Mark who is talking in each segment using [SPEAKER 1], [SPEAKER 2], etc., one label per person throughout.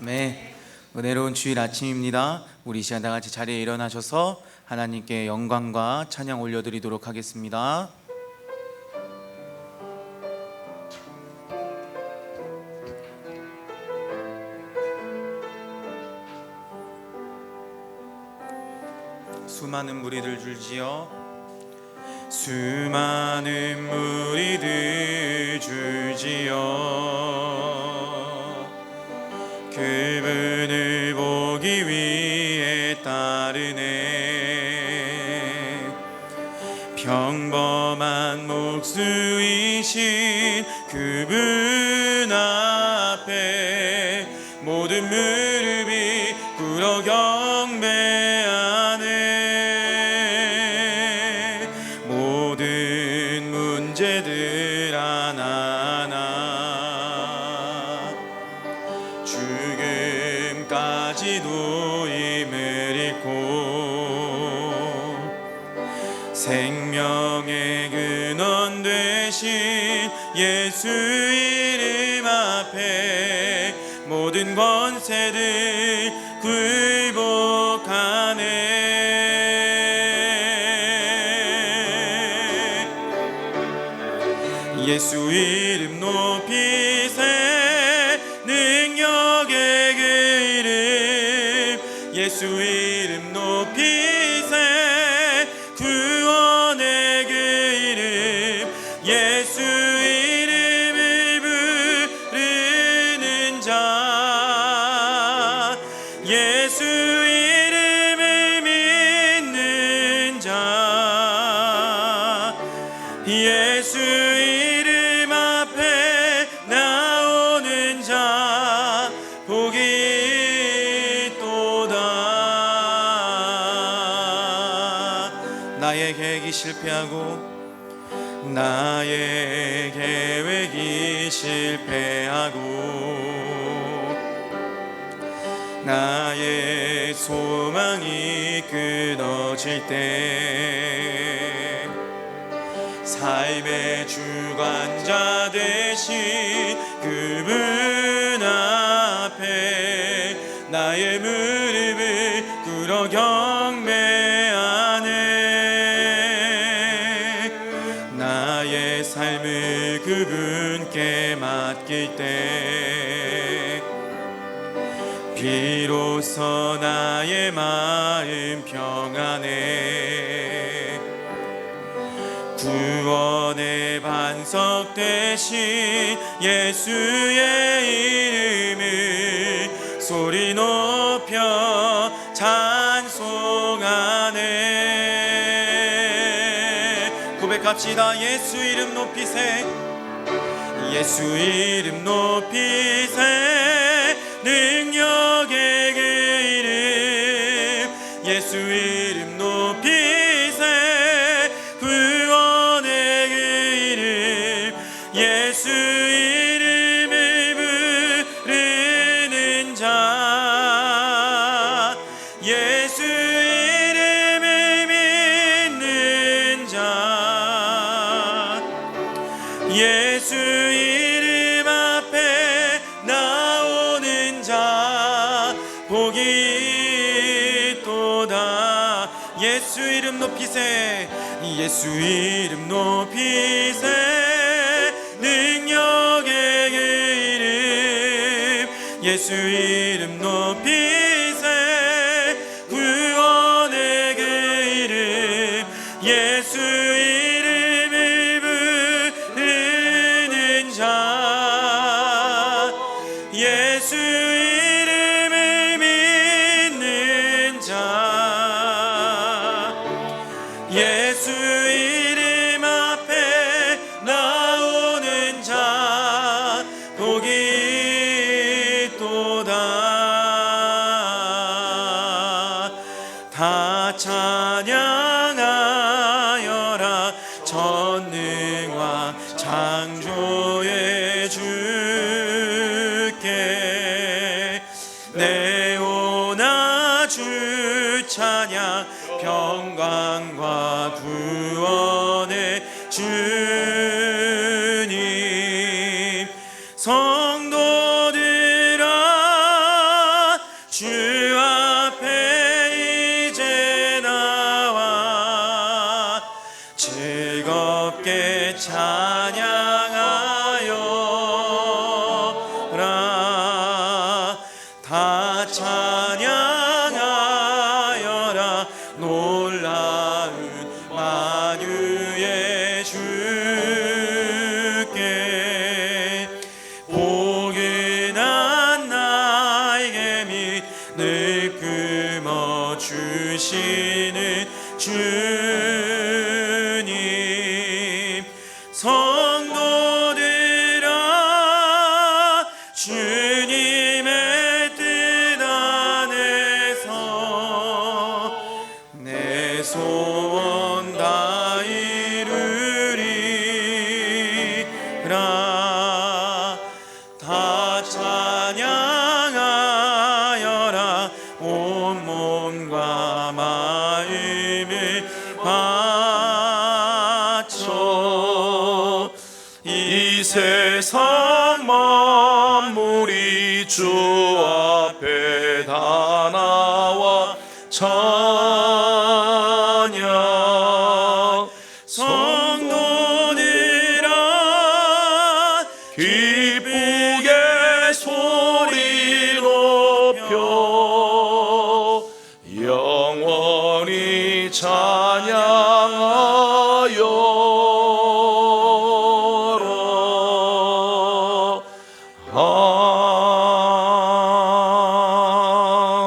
[SPEAKER 1] 네, 은혜로운 주일 아침입니다. 우리 이 시간 다 같이 자리에 일어나셔서 하나님께 영광과 찬양 올려드리도록 하겠습니다. 수많은 무리들 줄지어 수많은 무리들 줄지어 그분을 보기 위해 따르네. 평범한 목수이신 그분 앞에 모든 무릎이 꿇어 경배하네. 모든 문제들 하나하나 죽음까지도 힘을 잃고 생명의 근원 되신 예수 이름 앞에 모든 권세들 굴복하네. 예수 이름 높이세. 능력의 그 이름 예수 이름 높이세. 구원의 그 이름 예수 이름을 부르는 자 예수 이름을 믿는 자 예수 이름 앞에 나오는 자 복이 있도다. 나의 계획이 실패하고 나의 계획이 실패하고 나의 소망이 끊어질 때 삶의 주관자 되신 그분 앞에 나의 무릎을 꿇어 경배하네. 나의 삶을 그분께 맡길 때 비로소 나의 마음 평안해. 구원의 반석 되신 예수의 이름을 소리 높여 찬송하네. 고백합시다. 예수 이름 높이세. 예수 이름 높이세. 능력의 그 이름 예수 이름 높이세. 구원의 그 이름 예수 이름을 부르는 자 예수 이름을 믿는 자 예수 이름 앞에 나오는 자 복이 있도다. 예수 이름 높이세. 예수 이름 높이세. 능력의 그 이름 예수 이름 높이세. 구원의 그 이름 예수 이름을 부르는 자 예수 이름을 믿는 자 예수 이름 앞에 나오는 자 복이 있도다. 다 찬양하여라. 전능왕 창조의 주께 내오나 주 찬양 평강과 구원의 주님. 성도들아 주 앞에 이제 나와 즐겁게 찬양하여라. 다 찬양하여라. 놀라운 만유의 주께 포근한 나에게 믿을 금어 주시는 주님. 성도들아 주님의 뜻 안에서 내 소원 다 이루리라. 다 찬양하여라. 온 몸과 마음을 바쳐. 이 세상 만물이 주 앞에 다 나와 찬양. 성도들아 기쁘게 소리 높여 영원히 찬양하여라.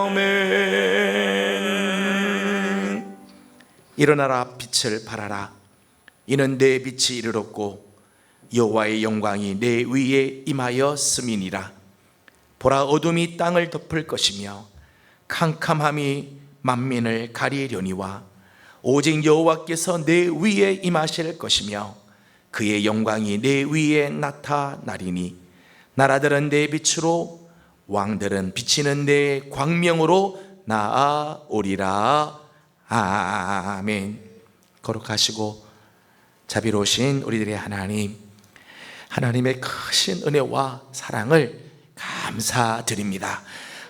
[SPEAKER 1] 아멘.
[SPEAKER 2] 일어나라, 빛을 발하라. 이는 내 빛이 이르렀고 여호와의 영광이 내 위에 임하였음이니라. 보라, 어둠이 땅을 덮을 것이며 캄캄함이 만민을 가리려니와 오직 여호와께서 내 위에 임하실 것이며 그의 영광이 내 위에 나타나리니 나라들은 내 빛으로 왕들은 비치는 내 광명으로 나아오리라. 아멘. 거룩하시고 자비로우신 우리들의 하나님, 하나님의 크신 은혜와 사랑을 감사드립니다.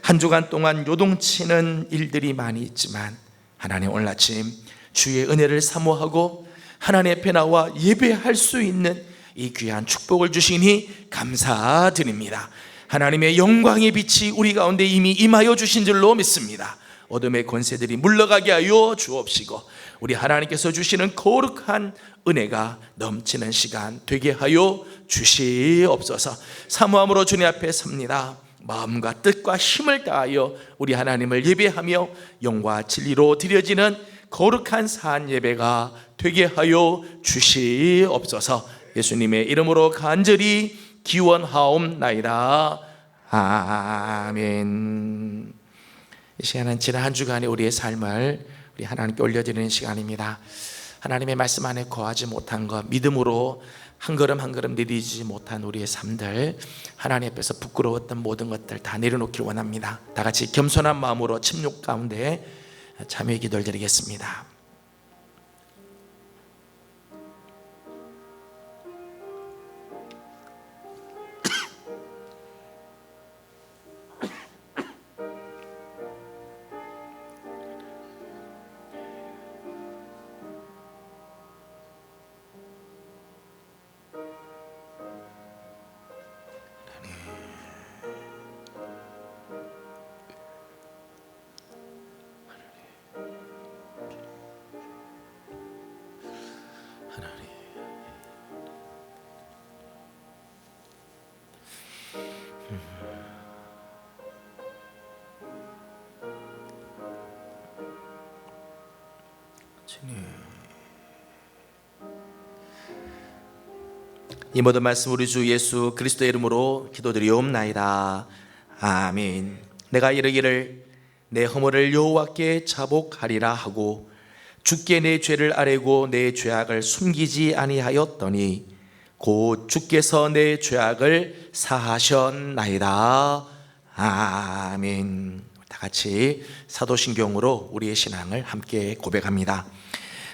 [SPEAKER 2] 한 주간 동안 요동치는 일들이 많이 있지만 하나님, 오늘 아침 주의 은혜를 사모하고 하나님 앞에 나와 예배할 수 있는 이 귀한 축복을 주시니 감사드립니다. 하나님의 영광의 빛이 우리 가운데 이미 임하여 주신 줄로 믿습니다. 어둠의 권세들이 물러가게 하여 주옵시고 우리 하나님께서 주시는 거룩한 은혜가 넘치는 시간 되게 하여 주시옵소서. 사모함으로 주님 앞에 섭니다. 마음과 뜻과 힘을 다하여 우리 하나님을 예배하며 영과 진리로 드려지는 거룩한 산 예배가 되게 하여 주시옵소서. 예수님의 이름으로 간절히 기원하옵나이다. 아멘. 이 시간은 지난 한 주간의 우리의 삶을 우리 하나님께 올려드리는 시간입니다. 하나님의 말씀 안에 거하지 못한 것, 믿음으로 한 걸음 한 걸음 내디지지 못한 우리의 삶들, 하나님 앞에서 부끄러웠던 모든 것들 다 내려놓길 원합니다. 다 같이 겸손한 마음으로 침묵 가운데 참여의 기도를 드리겠습니다. 이 모든 말씀 우리 주 예수 그리스도의 이름으로 기도드리옵나이다. 아멘. 내가 이르기를 내 허물을 여호와께 자복하리라 하고 주께 내 죄를 아뢰고 내 죄악을 숨기지 아니하였더니 곧 주께서 내 죄악을 사하셨나이다. 아멘. 다 같이 사도신경으로 우리의 신앙을 함께 고백합니다.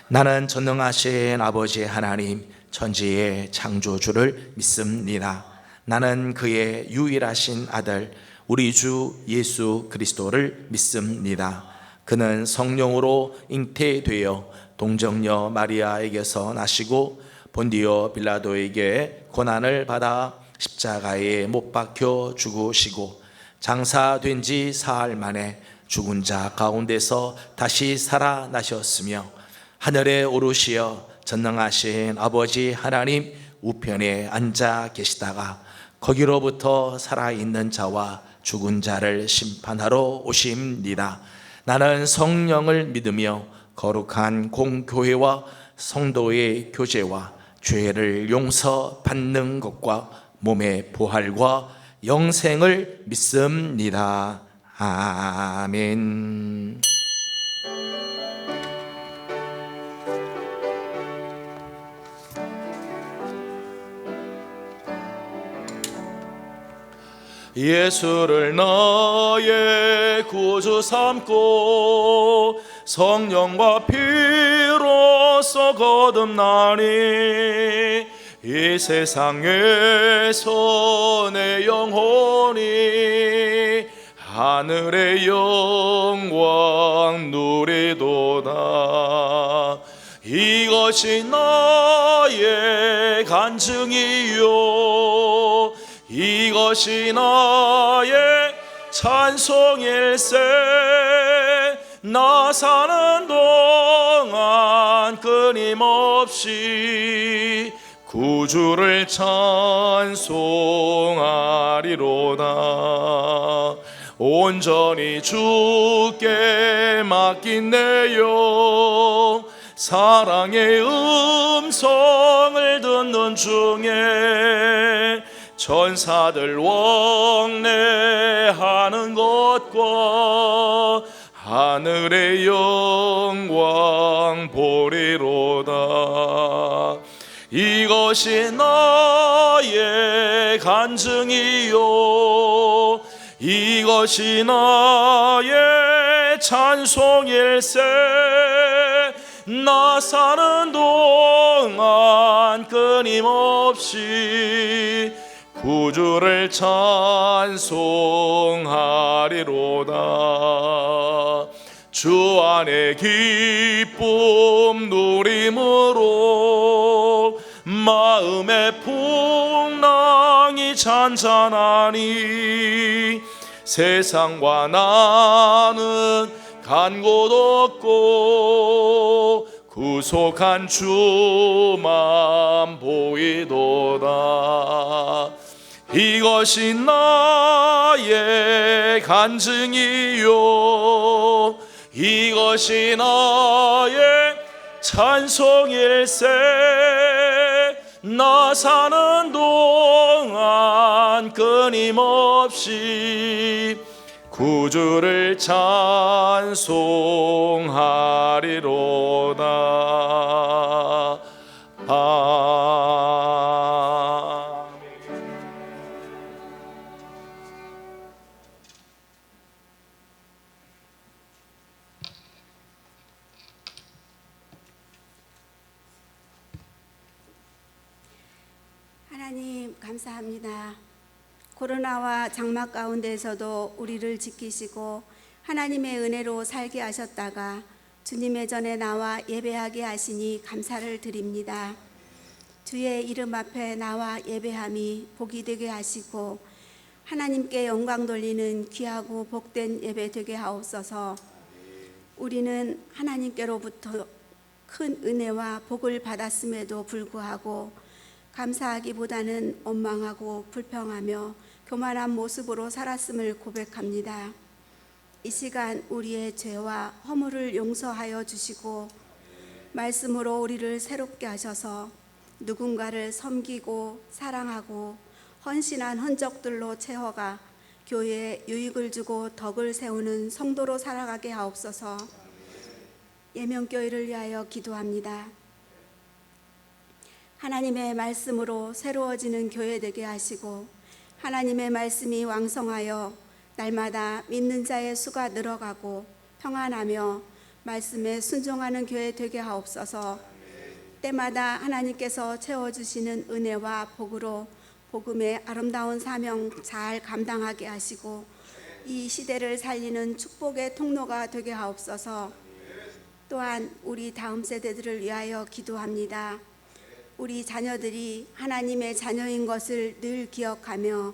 [SPEAKER 2] 나는 전능하신 아버지 하나님 천지의 창조주를 믿습니다. 나는 그의 유일하신 아들 우리 주 예수 그리스도를 믿습니다. 그는 성령으로 잉태되어 동정녀 마리아에게서 나시고 본디오 빌라도에게 고난을 받아 십자가에 못 박혀 죽으시고 장사된 지 사흘 만에 죽은 자 가운데서 다시 살아나셨으며 하늘에 오르시어 전능하신 아버지 하나님 우편에 앉아 계시다가 거기로부터 살아있는 자와 죽은 자를 심판하러 오십니다. 나는 성령을 믿으며 거룩한 공교회와 성도의 교제와 죄를 용서받는 것과 몸의 부활과 영생을 믿습니다. 아멘. 예수를 나의 구주 삼고 성령과 피로써 거듭나니 이 세상에서 내 영혼이 하늘의 영광 누리도다. 이것이 나의 간증이요 이것이 나의 찬송일세. 나 사는 동안 끊임없이 구주를 찬송하리로다. 온전히 주께 맡긴 내 영 사랑의 음성을 듣는 중에 천사들 왕래하는 것과 하늘의 영광 보리로다. 이것이 나의 간증이요 이것이 나의 찬송일세. 나 사는 동안 끊임없이 구주를 찬송하리로다. 주 안에 기쁨 누림으로 마음의 풍랑이 잔잔하니 세상과 나는 간 곳 없고 구속한 주만 보이도다. 이것이 나의 간증이요 이것이 나의 찬송일세. 나 사는 동안 끊임없이 구주를 찬송하리로다.
[SPEAKER 3] 하나님 감사합니다. 코로나와 장막 가운데에서도 우리를 지키시고 하나님의 은혜로 살게 하셨다가 주님의 전에 나와 예배하게 하시니 감사를 드립니다. 주의 이름 앞에 나와 예배함이 복이 되게 하시고 하나님께 영광 돌리는 귀하고 복된 예배 되게 하옵소서. 우리는 하나님께로부터 큰 은혜와 복을 받았음에도 불구하고 감사하기보다는 원망하고 불평하며 교만한 모습으로 살았음을 고백합니다. 이 시간 우리의 죄와 허물을 용서하여 주시고 말씀으로 우리를 새롭게 하셔서 누군가를 섬기고 사랑하고 헌신한 흔적들로 채워가 교회에 유익을 주고 덕을 세우는 성도로 살아가게 하옵소서. 예명교회를 위하여 기도합니다. 하나님의 말씀으로 새로워지는 교회 되게 하시고 하나님의 말씀이 왕성하여 날마다 믿는 자의 수가 늘어가고 평안하며 말씀에 순종하는 교회 되게 하옵소서. 때마다 하나님께서 채워주시는 은혜와 복으로 복음의 아름다운 사명 잘 감당하게 하시고 이 시대를 살리는 축복의 통로가 되게 하옵소서. 또한 우리 다음 세대들을 위하여 기도합니다. 우리 자녀들이 하나님의 자녀인 것을 늘 기억하며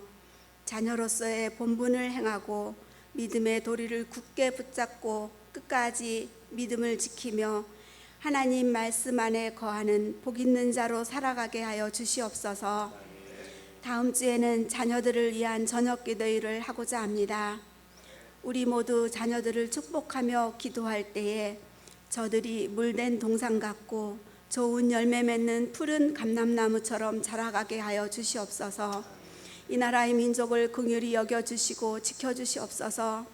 [SPEAKER 3] 자녀로서의 본분을 행하고 믿음의 도리를 굳게 붙잡고 끝까지 믿음을 지키며 하나님 말씀 안에 거하는 복 있는 자로 살아가게 하여 주시옵소서. 다음 주에는 자녀들을 위한 저녁 기도회를 하고자 합니다. 우리 모두 자녀들을 축복하며 기도할 때에 저들이 물된 동산 같고 좋은 열매 맺는 푸른 감람나무처럼 자라가게 하여 주시옵소서. 이 나라의 민족을 긍휼히 여겨주시고 지켜주시옵소서.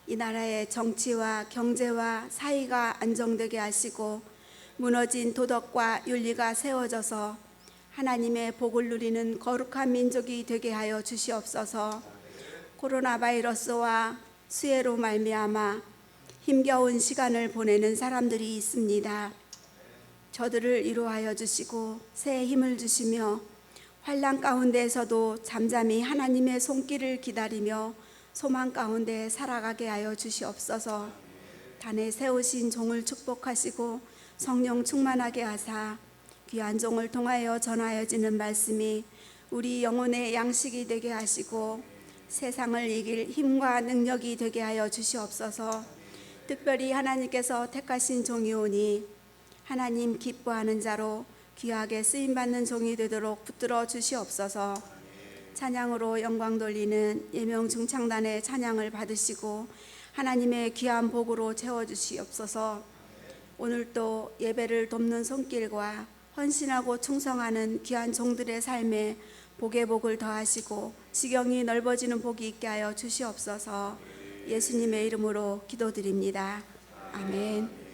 [SPEAKER 3] 이 나라의 정치와 경제와 사회가 안정되게 하시고 무너진 도덕과 윤리가 세워져서 하나님의 복을 누리는 거룩한 민족이 되게 하여 주시옵소서. 코로나 바이러스와 수해로 말미암아 힘겨운 시간을 보내는 사람들이 있습니다. 저들을 위로하여 주시고 새 힘을 주시며 환난 가운데에서도 잠잠히 하나님의 손길을 기다리며 소망 가운데 살아가게 하여 주시옵소서. 단에 세우신 종을 축복하시고 성령 충만하게 하사 귀한 종을 통하여 전하여지는 말씀이 우리 영혼의 양식이 되게 하시고 세상을 이길 힘과 능력이 되게 하여 주시옵소서. 특별히 하나님께서 택하신 종이오니 하나님 기뻐하는 자로 귀하게 쓰임받는 종이 되도록 붙들어 주시옵소서. 찬양으로 영광 돌리는 예명중창단의 찬양을 받으시고 하나님의 귀한 복으로 채워주시옵소서. 오늘도 예배를 돕는 손길과 헌신하고 충성하는 귀한 종들의 삶에 복의 복을 더하시고 지경이 넓어지는 복이 있게 하여 주시옵소서. 예수님의 이름으로 기도드립니다. 아멘.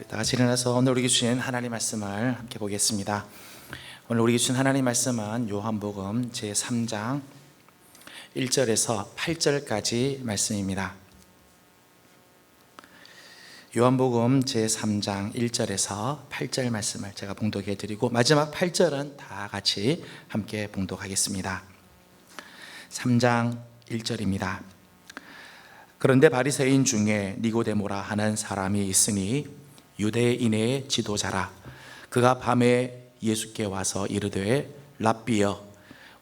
[SPEAKER 2] 다 같이 일어나서 오늘 우리에게 주신 하나님 말씀을 함께 보겠습니다. 오늘 우리에게 주신 하나님 말씀은 요한복음 제3장 1절에서 8절까지 말씀입니다. 요한복음 제3장 1절에서 8절 말씀을 제가 봉독해 드리고 마지막 8절은 다 같이 함께 봉독하겠습니다. 3장 1절입니다. 그런데 바리새인 중에 니고데모라 하는 사람이 있으니 유대인의 지도자라. 그가 밤에 예수께 와서 이르되 랍비여,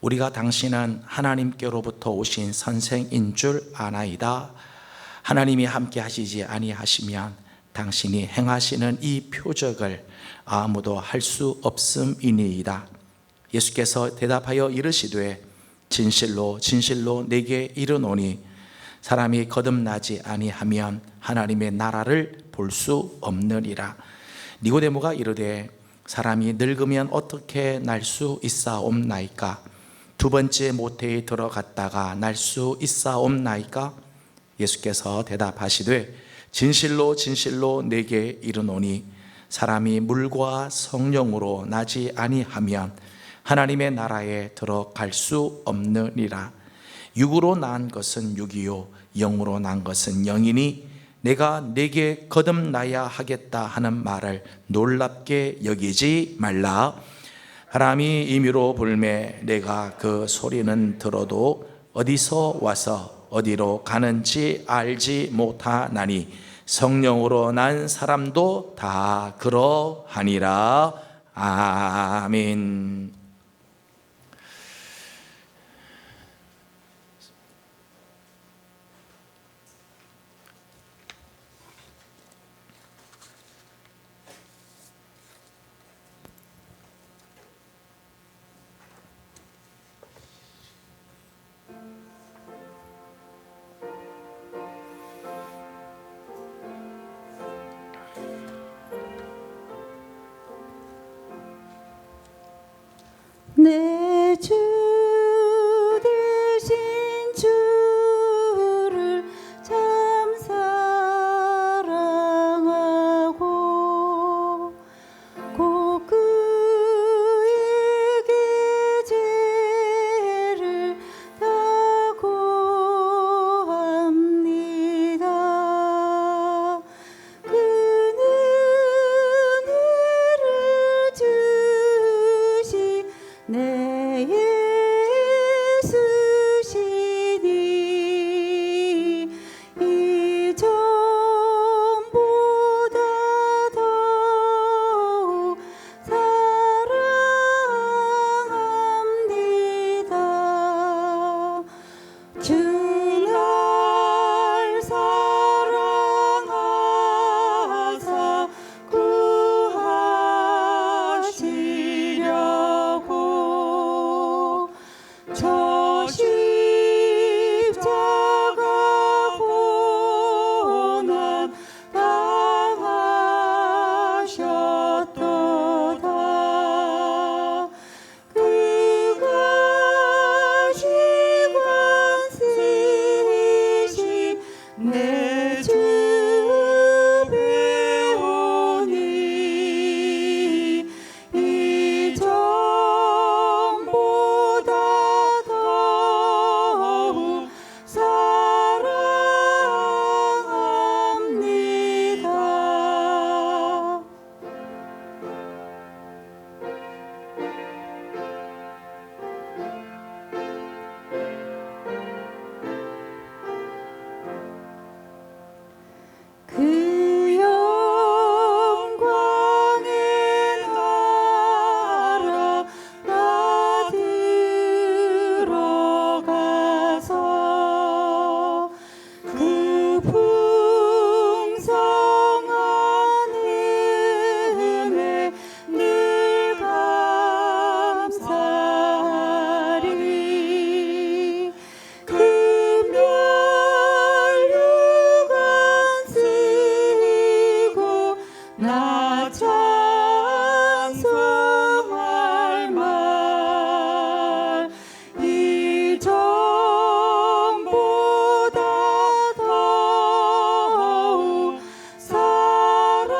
[SPEAKER 2] 우리가 당신은 하나님께로부터 오신 선생인 줄 아나이다. 하나님이 함께 하시지 아니하시면 당신이 행하시는 이 표적을 아무도 할 수 없음이니이다. 예수께서 대답하여 이르시되 진실로 진실로 내게 이르노니 사람이 거듭나지 아니하면 하나님의 나라를 볼 수 없느니라. 니고데모가 이르되 사람이 늙으면 어떻게 날 수 있사옵나이까? 두 번째 모태에 들어갔다가 날 수 있사옵나이까? 예수께서 대답하시되 진실로 진실로 내게 이르노니 사람이 물과 성령으로 나지 아니하면 하나님의 나라에 들어갈 수 없느니라. 육으로 난 것은 육이요 영으로 난 것은 영이니 내가 내게 거듭나야 하겠다 하는 말을 놀랍게 여기지 말라. 바람이 임의로 불매 내가 그 소리는 들어도 어디서 와서 어디로 가는지 알지 못하나니 성령으로 난 사람도 다 그러하니라. 아멘.
[SPEAKER 4] 내 주 되신 주를 참 사랑하고 곧 그에게 죄를 다 고합니다. 그는 은혜를 주시 내 예수시니 이 전보다 더욱 사랑합니다. 주 날 사랑하사 구하시려고 저 십자가 고난 당하셨도다. 그가 시관 쓰신 내 주 배우니 이 전보다 더욱 사랑합니다. 그 영광의 나라 나 들어가서 그 풍성한 은혜 늘 감사하리. 그 멸류관 쓰고 나 찬송할 말 이 전보다 더욱 사랑합니다.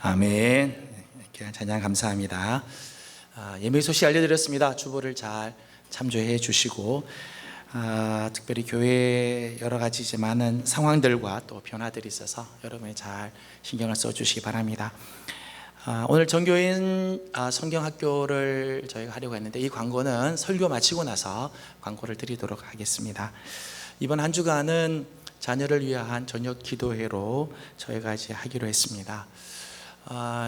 [SPEAKER 2] 아멘. 귀한 찬양 감사합니다. 예배 소식 알려드렸습니다. 주보를 잘 참조해 주시고 특별히 교회에 여러 가지 이제 많은 상황들과 또 변화들이 있어서 여러분이 잘 신경을 써주시기 바랍니다. 오늘 전교인 성경학교를 저희가 하려고 했는데 이 광고는 설교 마치고 나서 광고를 드리도록 하겠습니다. 이번 한 주간은 자녀를 위한 저녁 기도회로 저희가 이제 하기로 했습니다.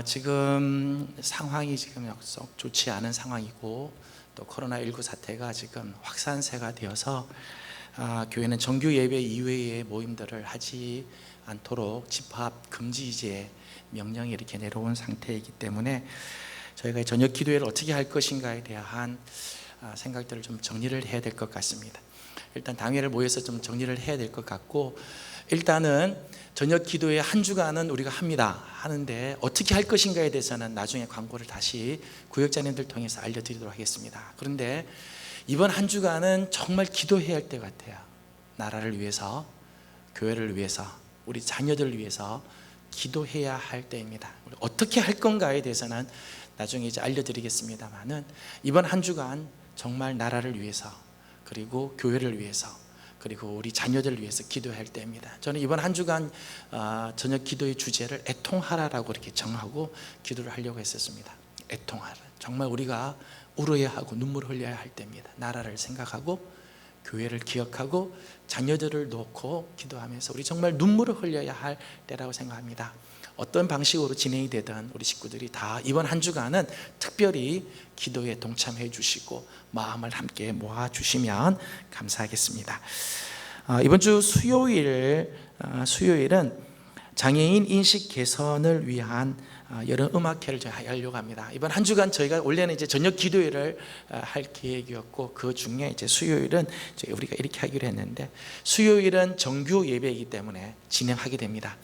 [SPEAKER 2] 지금 상황이 지금 썩 좋지 않은 상황이고 또 코로나19 사태가 지금 확산세가 되어서 교회는 정규 예배 이외의 모임들을 하지 않도록 집합 금지제 명령이 이렇게 내려온 상태이기 때문에 저희가 저녁 기도회를 어떻게 할 것인가에 대한 생각들을 좀 정리를 해야 될 것 같습니다. 일단 당회를 모여서 좀 정리를 해야 될 것 같고, 일단은 저녁 기도회 한 주간은 우리가 하는데 어떻게 할 것인가에 대해서는 나중에 광고를 다시 구역자님들 통해서 알려드리도록 하겠습니다. 그런데 이번 한 주간은 정말 기도해야 할 때 같아요. 나라를 위해서, 교회를 위해서, 우리 자녀들을 위해서 기도해야 할 때입니다. 어떻게 할 건가에 대해서는 나중에 이제 알려드리겠습니다만은 이번 한 주간 정말 나라를 위해서, 그리고 교회를 위해서, 그리고 우리 자녀들을 위해서 기도할 때입니다. 저는 이번 한 주간 저녁 기도의 주제를 애통하라라고 이렇게 정하고 기도를 하려고 했었습니다. 애통하라. 정말 우리가 울어야 하고 눈물 흘려야 할 때입니다. 나라를 생각하고 교회를 기억하고 자녀들을 놓고 기도하면서 우리 정말 눈물을 흘려야 할 때라고 생각합니다. 어떤 방식으로 진행이 되든 우리 식구들이 다 이번 한 주간은 특별히 기도에 동참해 주시고 마음을 함께 모아 주시면 감사하겠습니다. 이번 주 수요일은 장애인 인식 개선을 위한 여러 음악회를 하려고 합니다. 이번 한 주간 저희가 원래는 이제 저녁 기도회를 할 계획이었고 그 중에 이제 수요일은 우리가 이렇게 하기로 했는데 수요일은 정규 예배이기 때문에 진행하게 됩니다.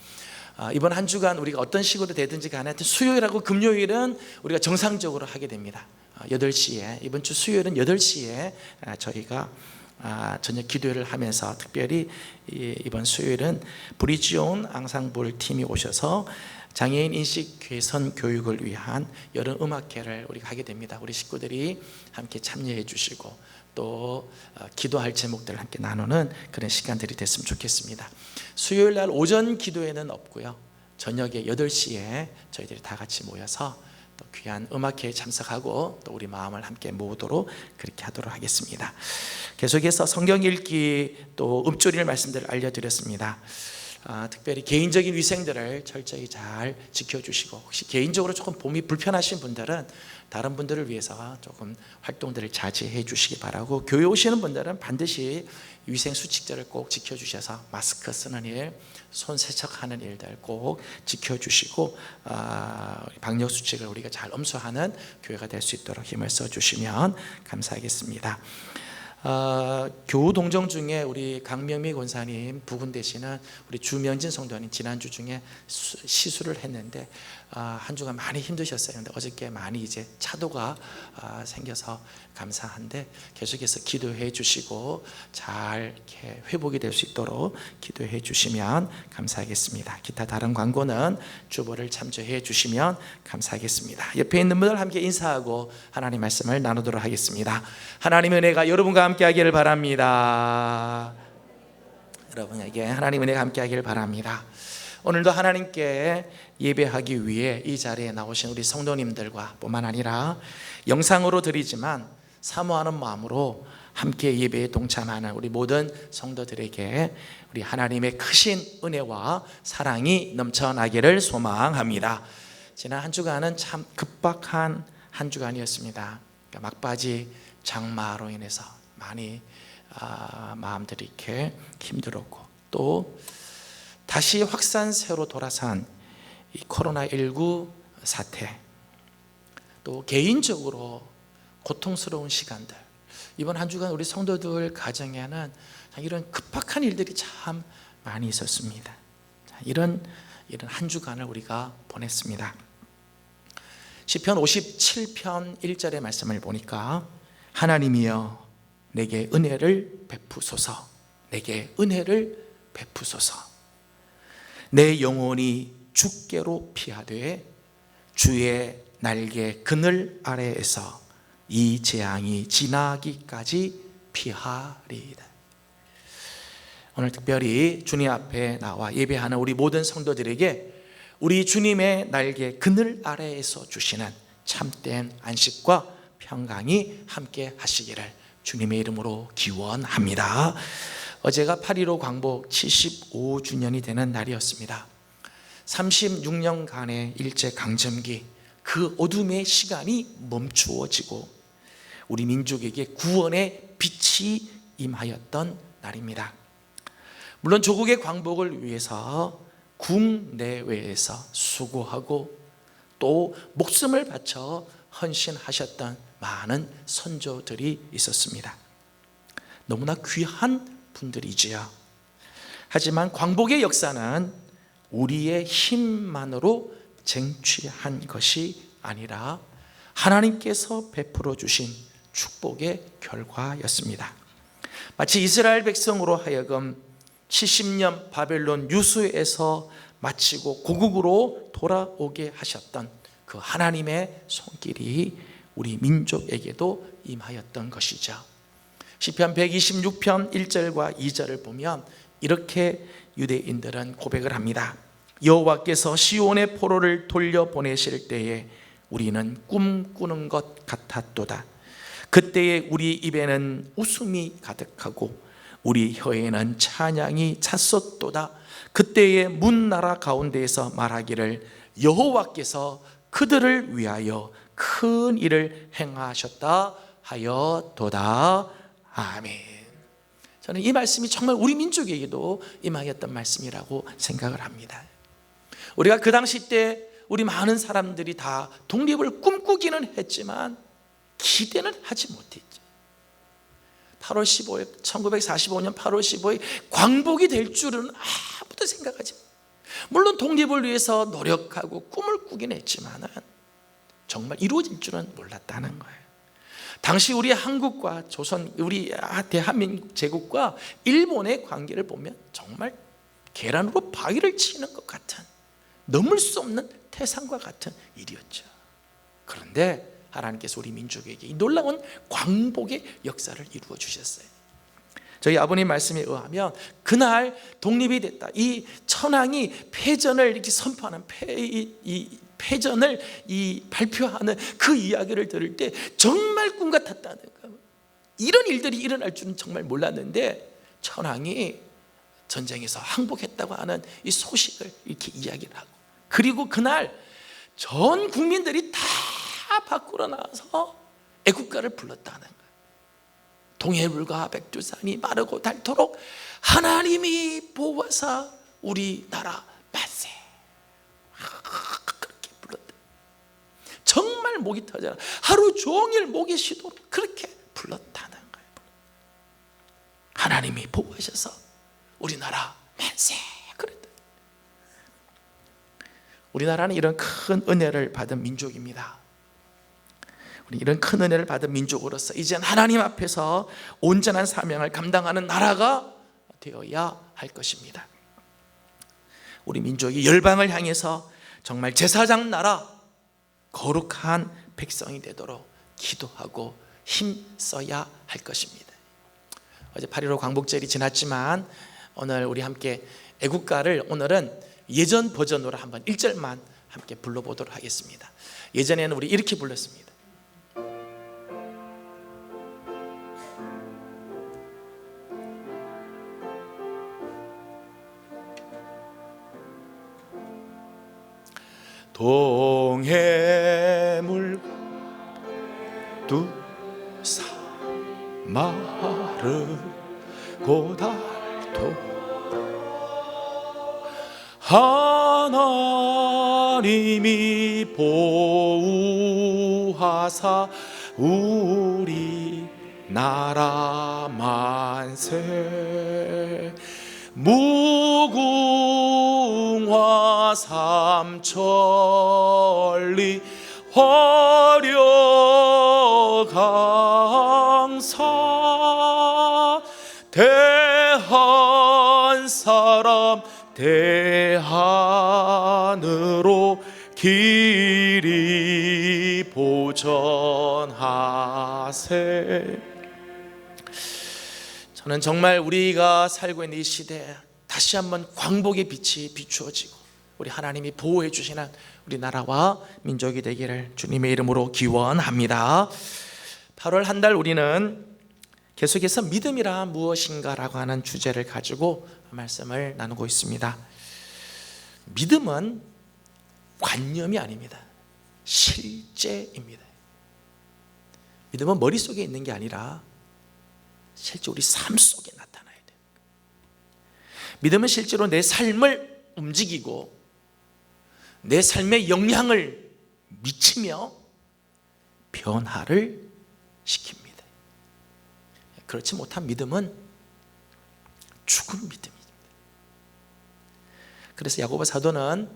[SPEAKER 2] 이번 한 주간 우리가 어떤 식으로 되든지 간에 수요일하고 금요일은 우리가 정상적으로 하게 됩니다. 8시에 이번 주 수요일은 8시에 저희가 저녁 기도회를 하면서 특별히 이번 수요일은 브리지온 앙상블 팀이 오셔서 장애인 인식 개선 교육을 위한 여러 음악회를 우리가 하게 됩니다. 우리 식구들이 함께 참여해 주시고 또 기도할 제목들을 함께 나누는 그런 시간들이 됐으면 좋겠습니다. 수요일 날 오전 기도회는 없고요. 저녁에 8시에 저희들이 다 같이 모여서 또 귀한 음악회에 참석하고 또 우리 마음을 함께 모으도록 그렇게 하도록 하겠습니다. 계속해서 성경 읽기 또 읊조릴 말씀들을 알려드렸습니다. 특별히 개인적인 위생들을 철저히 잘 지켜주시고 혹시 개인적으로 조금 몸이 불편하신 분들은 다른 분들을 위해서 조금 활동들을 자제해 주시기 바라고, 교회 오시는 분들은 반드시 위생 수칙들을 꼭 지켜주셔서 마스크 쓰는 일, 손 세척하는 일들 꼭 지켜주시고 방역 수칙을 우리가 잘 엄수하는 교회가 될 수 있도록 힘을 써주시면 감사하겠습니다. 교우 동정 중에 우리 강명미 권사님 부군 되시는 우리 주명진 성도님 지난주 중에 시술을 했는데 한 주간 많이 힘드셨어요. 근데 어저께 많이 이제 차도가 생겨서 감사한데 계속해서 기도해 주시고 잘 이렇게 회복이 될 수 있도록 기도해 주시면 감사하겠습니다. 기타 다른 광고는 주보를 참조해 주시면 감사하겠습니다. 옆에 있는 분들 함께 인사하고 하나님 말씀을 나누도록 하겠습니다. 하나님의 은혜가 여러분과 함께 하기를 바랍니다. 여러분에게 하나님의 은혜가 함께 하기를 바랍니다. 오늘도 하나님께 예배하기 위해 이 자리에 나오신 우리 성도님들과 뿐만 아니라 영상으로 드리지만 사모하는 마음으로 함께 예배에 동참하는 우리 모든 성도들에게 우리 하나님의 크신 은혜와 사랑이 넘쳐나기를 소망합니다. 지난 한 주간은 참 급박한 한 주간이었습니다. 막바지 장마로 인해서 많이 마음들이 이렇게 힘들었고 또 다시 확산세로 돌아선 이 코로나19 사태, 또 개인적으로 고통스러운 시간들, 이번 한 주간 우리 성도들 가정에는 이런 급박한 일들이 참 많이 있었습니다. 이런 한 주간을 우리가 보냈습니다. 시편 57편 1절의 말씀을 보니까 하나님이여 내게 은혜를 베푸소서, 내게 은혜를 베푸소서. 내 영혼이 주께로 피하되 주의 날개 그늘 아래에서 이 재앙이 지나기까지 피하리이다. 오늘 특별히 주님 앞에 나와 예배하는 우리 모든 성도들에게 우리 주님의 날개 그늘 아래에서 주시는 참된 안식과 평강이 함께 하시기를 주님의 이름으로 기원합니다. 어제가 8.15 광복 75주년이 되는 날이었습니다. 36년간의 일제강점기, 그 어둠의 시간이 멈추어지고 우리 민족에게 구원의 빛이 임하였던 날입니다. 물론 조국의 광복을 위해서 국내외에서 수고하고 또 목숨을 바쳐 헌신하셨던 많은 선조들이 있었습니다. 너무나 귀한 분들이지요. 하지만 광복의 역사는 우리의 힘만으로 쟁취한 것이 아니라 하나님께서 베풀어 주신 축복의 결과였습니다. 마치 이스라엘 백성으로 하여금 70년 바벨론 유수에서 마치고 고국으로 돌아오게 하셨던 그 하나님의 손길이 우리 민족에게도 임하였던 것이죠. 시편 126편 1절과 2절을 보면 이렇게 유대인들은 고백을 합니다. 여호와께서 시온의 포로를 돌려보내실 때에 우리는 꿈꾸는 것 같았도다. 그때에 우리 입에는 웃음이 가득하고 우리 혀에는 찬양이 찼었도다. 그때에 문나라 가운데에서 말하기를 여호와께서 그들을 위하여 큰 일을 행하셨다 하였도다. 아멘. 저는 이 말씀이 정말 우리 민족에게도 임하였던 말씀이라고 생각을 합니다. 우리가 그 당시 때 우리 많은 사람들이 다 독립을 꿈꾸기는 했지만 기대는 하지 못했죠. 8월 15일 1945년 8월 15일 광복이 될 줄은 아무도 생각하지 못했어요. 물론 독립을 위해서 노력하고 꿈을 꾸긴 했지만 정말 이루어질 줄은 몰랐다는 거예요. 당시 우리 한국과 조선, 우리 대한민국 제국과 일본의 관계를 보면 정말 계란으로 바위를 치는 것 같은, 넘을 수 없는 태산과 같은 일이었죠. 그런데 하나님께서 우리 민족에게 이 놀라운 광복의 역사를 이루어 주셨어요. 저희 아버님 말씀에 의하면 그날 독립이 됐다, 이 천황이 패전을 이렇게 선포하는 패전을 발표하는 그 이야기를 들을 때 정말 꿈 같았다는 거예요. 이런 일들이 일어날 줄은 정말 몰랐는데 천황이 전쟁에서 항복했다고 하는 이 소식을 이렇게 이야기를 하고, 그리고 그날 전 국민들이 다 밖으로 나와서 애국가를 불렀다는 거예요. 동해물과 백두산이 마르고 닳도록 하나님이 보호하사 우리나라 만세, 그렇게 불렀다. 정말 목이 터져라, 하루 종일 목이 쉬도록 그렇게 불렀다는 거예요. 하나님이 보호하셔서 우리나라 만세, 그랬다. 우리나라는 이런 큰 은혜를 받은 민족입니다. 우리 이런 큰 은혜를 받은 민족으로서 이제는 하나님 앞에서 온전한 사명을 감당하는 나라가 되어야 할 것입니다. 우리 민족이 열방을 향해서 정말 제사장 나라, 거룩한 백성이 되도록 기도하고 힘써야 할 것입니다. 어제 8.15 광복절이 지났지만 오늘 우리 함께 애국가를 오늘은 예전 버전으로 한번 1절만 함께 불러보도록 하겠습니다. 예전에는 우리 이렇게 불렀습니다. 동해물 두사 마르고 닳도록 하나님이 보호하사 우리 나라 만세. 무궁화 삼천리 화려강사 대한 사람 대한으로 길이 보전하세. 저는 정말 우리가 살고 있는 이 시대에 다시 한번 광복의 빛이 비추어지고 우리 하나님이 보호해 주시는 우리 나라와 민족이 되기를 주님의 이름으로 기원합니다. 8월 한 달 우리는 계속해서 믿음이란 무엇인가라고 하는 주제를 가지고 말씀을 나누고 있습니다. 믿음은 관념이 아닙니다. 실제입니다. 믿음은 머릿속에 있는 게 아니라 실제 우리 삶 속에 나타나야 돼요. 믿음은 실제로 내 삶을 움직이고 내 삶에 영향을 미치며 변화를 시킵니다. 그렇지 못한 믿음은 죽은 믿음입니다. 그래서 야고보 사도는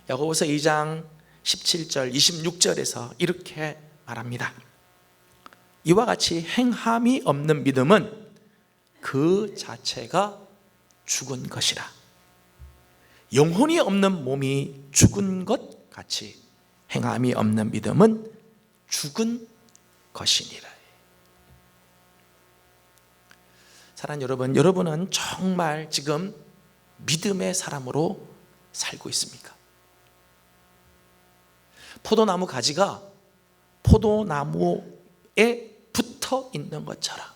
[SPEAKER 2] 야고보서 2장 17절 26절에서 이렇게 말합니다. 이와 같이 행함이 없는 믿음은 그 자체가 죽은 것이라. 영혼이 없는 몸이 죽은 것 같이 행함이 없는 믿음은 죽은 것이니라. 사랑하는 여러분, 여러분은 정말 지금 믿음의 사람으로 살고 있습니까? 포도나무 가지가 포도나무에 붙어 있는 것처럼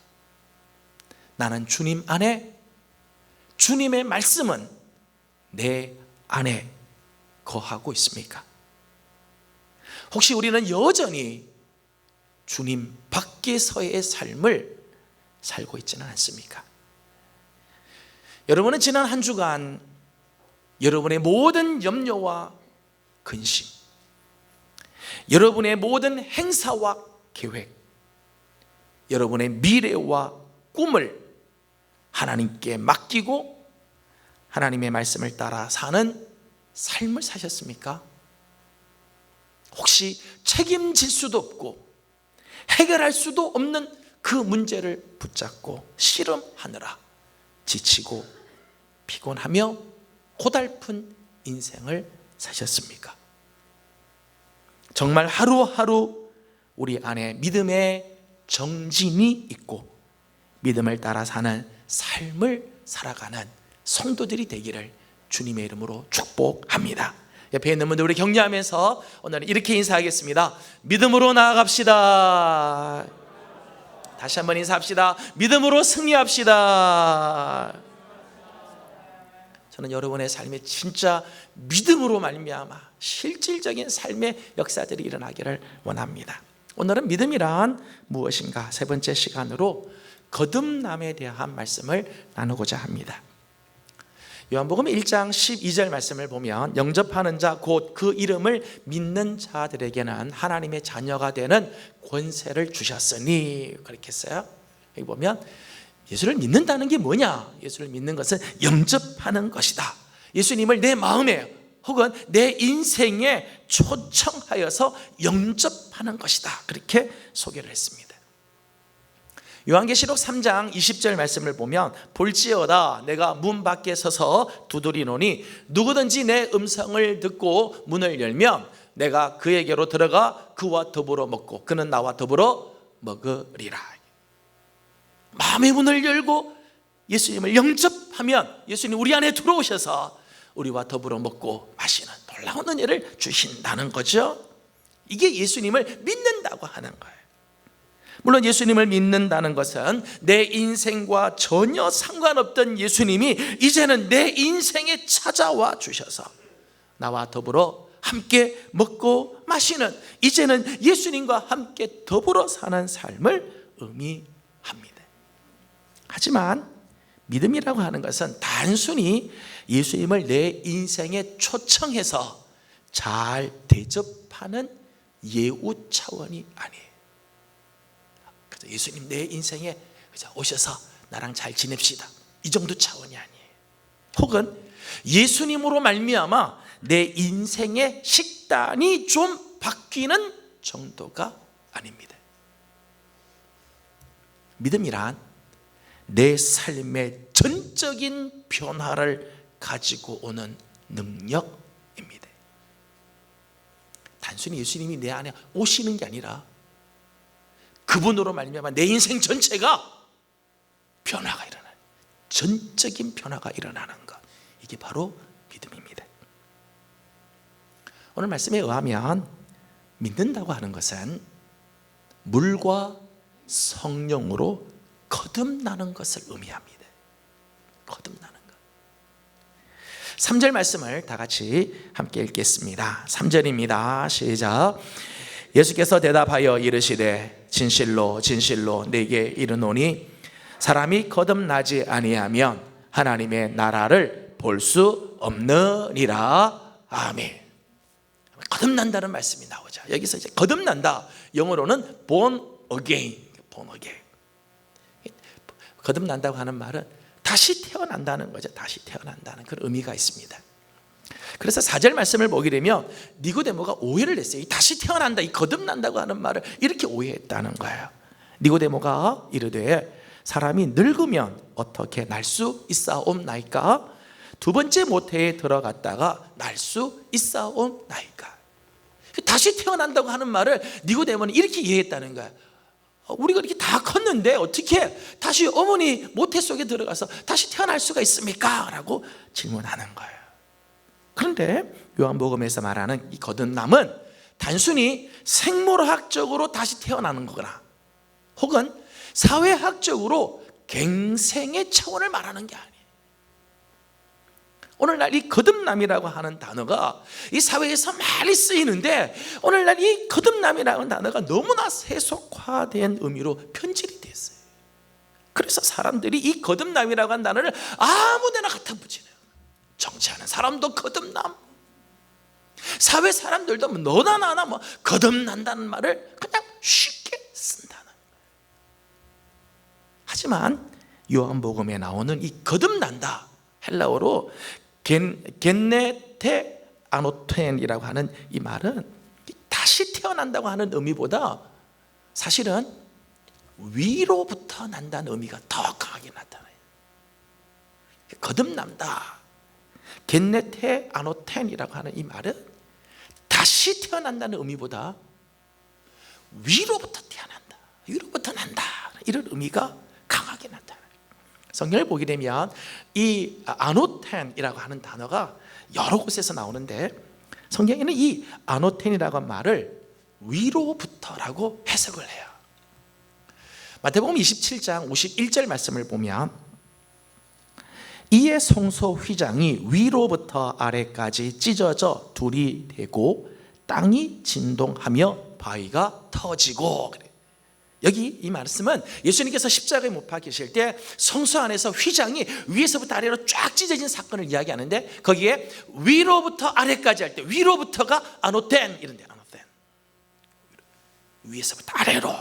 [SPEAKER 2] 나는 주님 안에, 주님의 말씀은 내 안에 거하고 있습니까? 혹시 우리는 여전히 주님 밖에서의 삶을 살고 있지는 않습니까? 여러분은 지난 한 주간 여러분의 모든 염려와 근심, 여러분의 모든 행사와 계획, 여러분의 미래와 꿈을 하나님께 맡기고 하나님의 말씀을 따라 사는 삶을 사셨습니까? 혹시 책임질 수도 없고 해결할 수도 없는 그 문제를 붙잡고 씨름하느라 지치고 피곤하며 고달픈 인생을 사셨습니까? 정말 하루하루 우리 안에 믿음의 정진이 있고 믿음을 따라 사는 삶을 살아가는 성도들이 되기를 주님의 이름으로 축복합니다. 옆에 있는 분들 우리 격려하면서 오늘은 이렇게 인사하겠습니다. 믿음으로 나아갑시다. 다시 한번 인사합시다. 믿음으로 승리합시다. 저는 여러분의 삶에 진짜 믿음으로 말미암아 실질적인 삶의 역사들이 일어나기를 원합니다. 오늘은 믿음이란 무엇인가 세 번째 시간으로 거듭남에 대한 말씀을 나누고자 합니다. 요한복음 1장 12절 말씀을 보면 영접하는 자 곧 그 이름을 믿는 자들에게는 하나님의 자녀가 되는 권세를 주셨으니 그렇게 했어요. 여기 보면 예수를 믿는다는 게 뭐냐? 예수를 믿는 것은 영접하는 것이다. 예수님을 내 마음에 혹은 내 인생에 초청하여서 영접하는 것이다. 그렇게 소개를 했습니다. 요한계시록 3장 20절 말씀을 보면 볼지어다 내가 문 밖에 서서 두드리노니 누구든지 내 음성을 듣고 문을 열면 내가 그에게로 들어가 그와 더불어 먹고 그는 나와 더불어 먹으리라. 마음의 문을 열고 예수님을 영접하면 예수님 우리 안에 들어오셔서 우리와 더불어 먹고 마시는 놀라운 은혜를 주신다는 거죠. 이게 예수님을 믿는다고 하는 거예요. 물론 예수님을 믿는다는 것은 내 인생과 전혀 상관없던 예수님이 이제는 내 인생에 찾아와 주셔서 나와 더불어 함께 먹고 마시는, 이제는 예수님과 함께 더불어 사는 삶을 의미합니다. 하지만 믿음이라고 하는 것은 단순히 예수님을 내 인생에 초청해서 잘 대접하는 예우 차원이 아니에요. 그래서 예수님 내 인생에 오셔서 나랑 잘 지냅시다, 이 정도 차원이 아니에요. 혹은 예수님으로 말미암아 내 인생의 식단이 좀 바뀌는 정도가 아닙니다. 믿음이란 내 삶의 전적인 변화를 가지고 오는 능력입니다. 단순히 예수님이 내 안에 오시는 게 아니라 그분으로 말미암아 내 인생 전체가 변화가 일어나는, 전적인 변화가 일어나는 것, 이게 바로 믿음입니다. 오늘 말씀에 의하면 믿는다고 하는 것은 물과 성령으로 거듭나는 것을 의미합니다. 거듭나는 것. 3절 말씀을 다 같이 함께 읽겠습니다. 3절입니다. 시작. 예수께서 대답하여 이르시되 진실로 진실로 내게 이르노니 사람이 거듭나지 아니하면 하나님의 나라를 볼 수 없느니라. 아멘. 거듭난다는 말씀이 나오죠. 여기서 이제 거듭난다, 영어로는 born again. born again. 거듭난다고 하는 말은 다시 태어난다는 거죠. 다시 태어난다는 그런 의미가 있습니다. 그래서 4절 말씀을 보게 되면 니고데모가 오해를 했어요. 이 다시 태어난다, 이 거듭난다고 하는 말을 이렇게 오해했다는 거예요. 니고데모가 이르되 사람이 늙으면 어떻게 날 수 있사옵나이까? 두 번째 모태에 들어갔다가 날 수 있사옵나이까? 다시 태어난다고 하는 말을 니고데모는 이렇게 이해했다는 거예요. 우리가 이렇게 다 컸는데 어떻게 다시 어머니 모태 속에 들어가서 다시 태어날 수가 있습니까? 라고 질문하는 거예요. 그런데 요한복음에서 말하는 이 거듭남은 단순히 생물학적으로 다시 태어나는 거거나 혹은 사회학적으로 갱생의 차원을 말하는 게 아니에요. 오늘날 이 거듭남이라고 하는 단어가 이 사회에서 많이 쓰이는데 오늘날 이 거듭남이라는 단어가 너무나 세속화된 의미로 편질이 됐어요. 그래서 사람들이 이 거듭남이라고 하는 단어를 아무데나 갖다 붙이네요. 정치하는 사람도 거듭남, 사회 사람들도 너나 나나 거듭난다는 말을 그냥 쉽게 쓴다는 거예요. 하지만 요한복음에 나오는 이 거듭난다, 헬라어로 겐네테 아노텐이라고 하는 이 말은 다시 태어난다고 하는 의미보다 사실은 위로부터 난다는 의미가 더 강하게 나타나요. 거듭난다, 겐네테 아노텐이라고 하는 이 말은 다시 태어난다는 의미보다 위로부터 태어난다, 위로부터 난다, 이런 의미가 강하게 나타나요. 성경을 보게 되면 이 아노텐이라고 하는 단어가 여러 곳에서 나오는데 성경에는 이 아노텐이라고 하는 말을 위로부터라고 해석을 해요. 마태복음 27장 51절 말씀을 보면 이에 성소 휘장이 위로부터 아래까지 찢어져 둘이 되고 땅이 진동하며 바위가 터지고, 그래. 여기 이 말씀은 예수님께서 십자가에 못 박히실 때 성소 안에서 휘장이 위에서부터 아래로 쫙 찢어진 사건을 이야기하는데 거기에 위로부터 아래까지 할 때 위로부터가 아노텐, 이런데 아노텐, 위에서부터 아래로.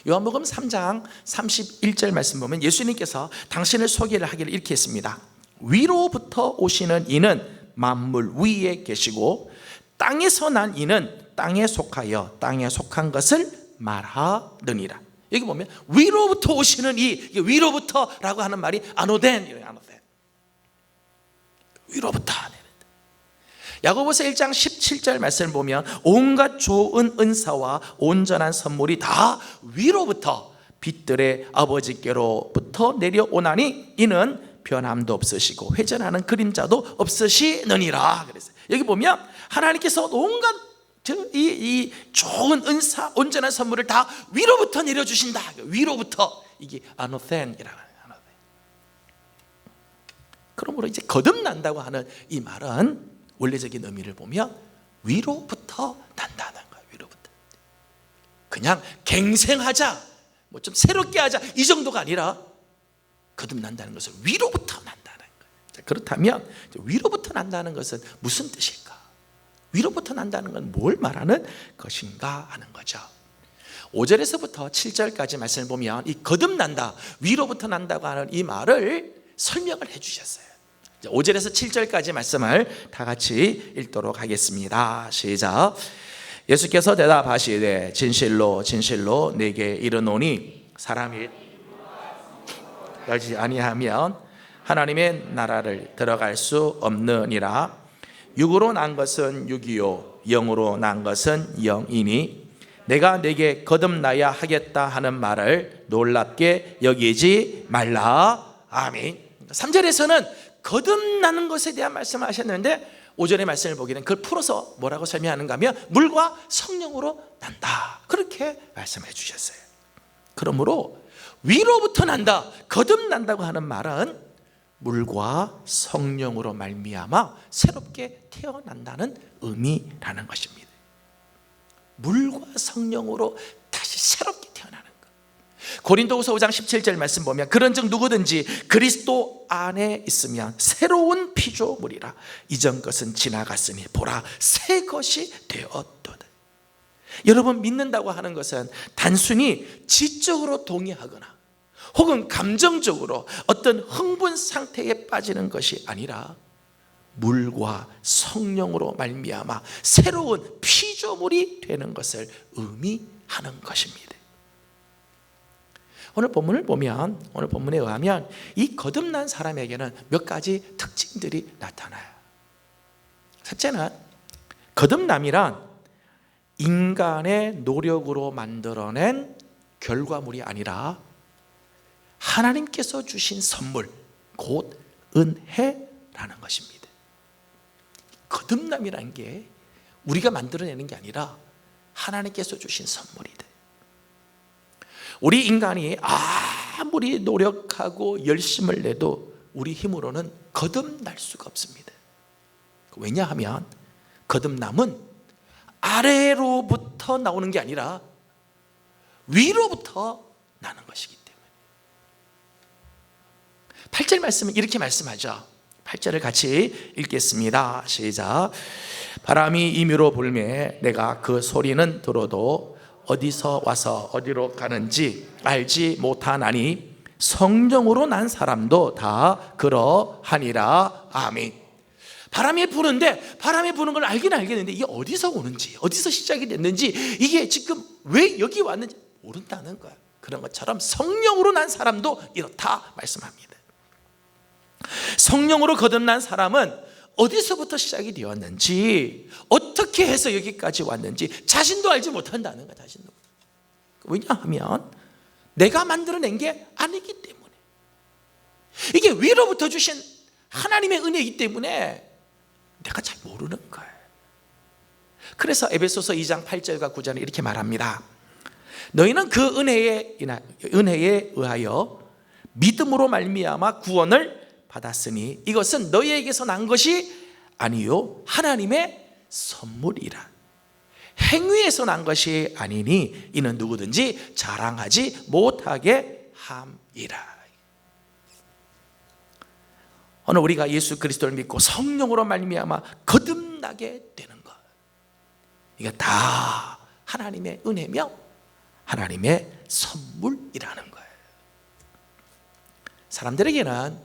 [SPEAKER 2] 요한복음 3장 31절 말씀 보면 예수님께서 당신을 소개를 하기를 이렇게 했습니다. 위로부터 오시는 이는 만물 위에 계시고 땅에서 난 이는 땅에 속하여 땅에 속한 것을 말하느니라. 여기 보면 위로부터 오시는 이, 위로부터라고 하는 말이 아노덴, 아노덴, 위로부터. 야고보서 1장 17절 말씀을 보면 온갖 좋은 은사와 온전한 선물이 다 위로부터 빛들의 아버지께로부터 내려오나니 이는 변함도 없으시고 회전하는 그림자도 없으시느니라. 그랬어요. 여기 보면 하나님께서 온갖 이 좋은 은사, 온전한 선물을 다 위로부터 내려주신다. 위로부터, 이게 아노텐이라는 거예요. 그러므로 이제 거듭난다고 하는 이 말은 원래적인 의미를 보면 위로부터 난다는 거예요. 위로부터. 그냥 갱생하자, 뭐 좀 새롭게 하자, 이 정도가 아니라 거듭난다는 것은 위로부터 난다는 거예요. 자, 그렇다면 위로부터 난다는 것은 무슨 뜻일까? 위로부터 난다는 건 뭘 말하는 것인가 하는 거죠. 5절에서부터 7절까지 말씀을 보면 이 거듭난다, 위로부터 난다고 하는 이 말을 설명을 해 주셨어요. 5절에서 7절까지 말씀을 다 같이 읽도록 하겠습니다. 시작. 예수께서 대답하시되 진실로 진실로 내게 이르노니 사람이 열지 아니하면 하나님의 나라를 들어갈 수 없느니라. 육으로 난 것은 육이요 영으로 난 것은 영이니 내가 내게 거듭나야 하겠다 하는 말을 놀랍게 여기지 말라. 아멘. 3절에서는 거듭나는 것에 대한 말씀을 하셨는데 5절의 말씀을 보기에는 그걸 풀어서 뭐라고 설명하는가 하면 물과 성령으로 난다, 그렇게 말씀해 주셨어요. 그러므로 위로부터 난다, 거듭난다고 하는 말은 물과 성령으로 말미암아 새롭게 태어난다는 의미라는 것입니다. 물과 성령으로 다시 새롭게 태어나는 것. 고린도후서 5장 17절 말씀 보면 그런즉 누구든지 그리스도 안에 있으면 새로운 피조물이라 이전 것은 지나갔으니 보라 새 것이 되었도다. 여러분, 믿는다고 하는 것은 단순히 지적으로 동의하거나 혹은 감정적으로 어떤 흥분 상태에 빠지는 것이 아니라 물과 성령으로 말미암아 새로운 피조물이 되는 것을 의미하는 것입니다. 오늘 본문을 보면, 오늘 본문에 의하면 이 거듭난 사람에게는 몇 가지 특징들이 나타나요. 첫째는 거듭남이란 인간의 노력으로 만들어낸 결과물이 아니라 하나님께서 주신 선물, 곧 은혜라는 것입니다. 거듭남이라는 게 우리가 만들어내는 게 아니라 하나님께서 주신 선물이다. 우리 인간이 아무리 노력하고 열심을 내도 우리 힘으로는 거듭날 수가 없습니다. 왜냐하면 거듭남은 아래로부터 나오는 게 아니라 위로부터 나는 것이기 때문에. 8절 말씀은 이렇게 말씀하죠. 8절을 같이 읽겠습니다. 시작. 바람이 임의로 불매 내가 그 소리는 들어도 어디서 와서 어디로 가는지 알지 못하나니 성령으로 난 사람도 다 그러하니라. 아멘. 바람이 부는데 바람이 부는 걸 알긴 알겠는데 이게 어디서 오는지, 어디서 시작이 됐는지, 이게 지금 왜 여기 왔는지 모른다는 거야. 그런 것처럼 성령으로 난 사람도 이렇다 말씀합니다. 성령으로 거듭난 사람은 어디서부터 시작이 되었는지, 어떻게 해서 여기까지 왔는지 자신도 알지 못한다는 거야. 자신도. 왜냐하면 내가 만들어낸 게 아니기 때문에, 이게 위로부터 주신 하나님의 은혜이기 때문에 내가 잘 모르는 거예요. 그래서 에베소서 2장 8절과 9절에 이렇게 말합니다. 너희는 그 은혜에 의하여 믿음으로 말미암아 구원을 받았으니 이것은 너희에게서 난 것이 아니요 하나님의 선물이라. 행위에서 난 것이 아니니 이는 누구든지 자랑하지 못하게 함이라. 오늘 우리가 예수 그리스도를 믿고 성령으로 말미암아 거듭나게 되는 것, 이게 다 하나님의 은혜며 하나님의 선물이라는 거예요. 사람들에게는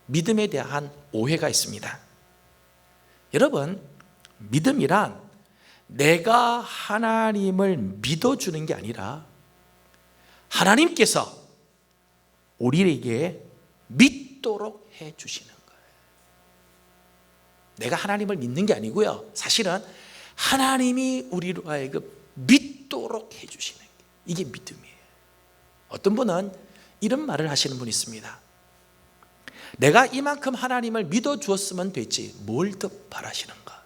[SPEAKER 2] 믿음에 대한 오해가 있습니다. 여러분, 믿음이란 내가 하나님을 믿어주는 게 아니라 하나님께서 우리에게 믿도록 해주시는 거예요. 내가 하나님을 믿는 게 아니고요, 사실은 하나님이 우리로 하여금 믿도록 해주시는 게, 이게 믿음이에요. 어떤 분은 이런 말을 하시는 분이 있습니다. 내가 이만큼 하나님을 믿어주었으면 됐지 뭘 더 바라시는가.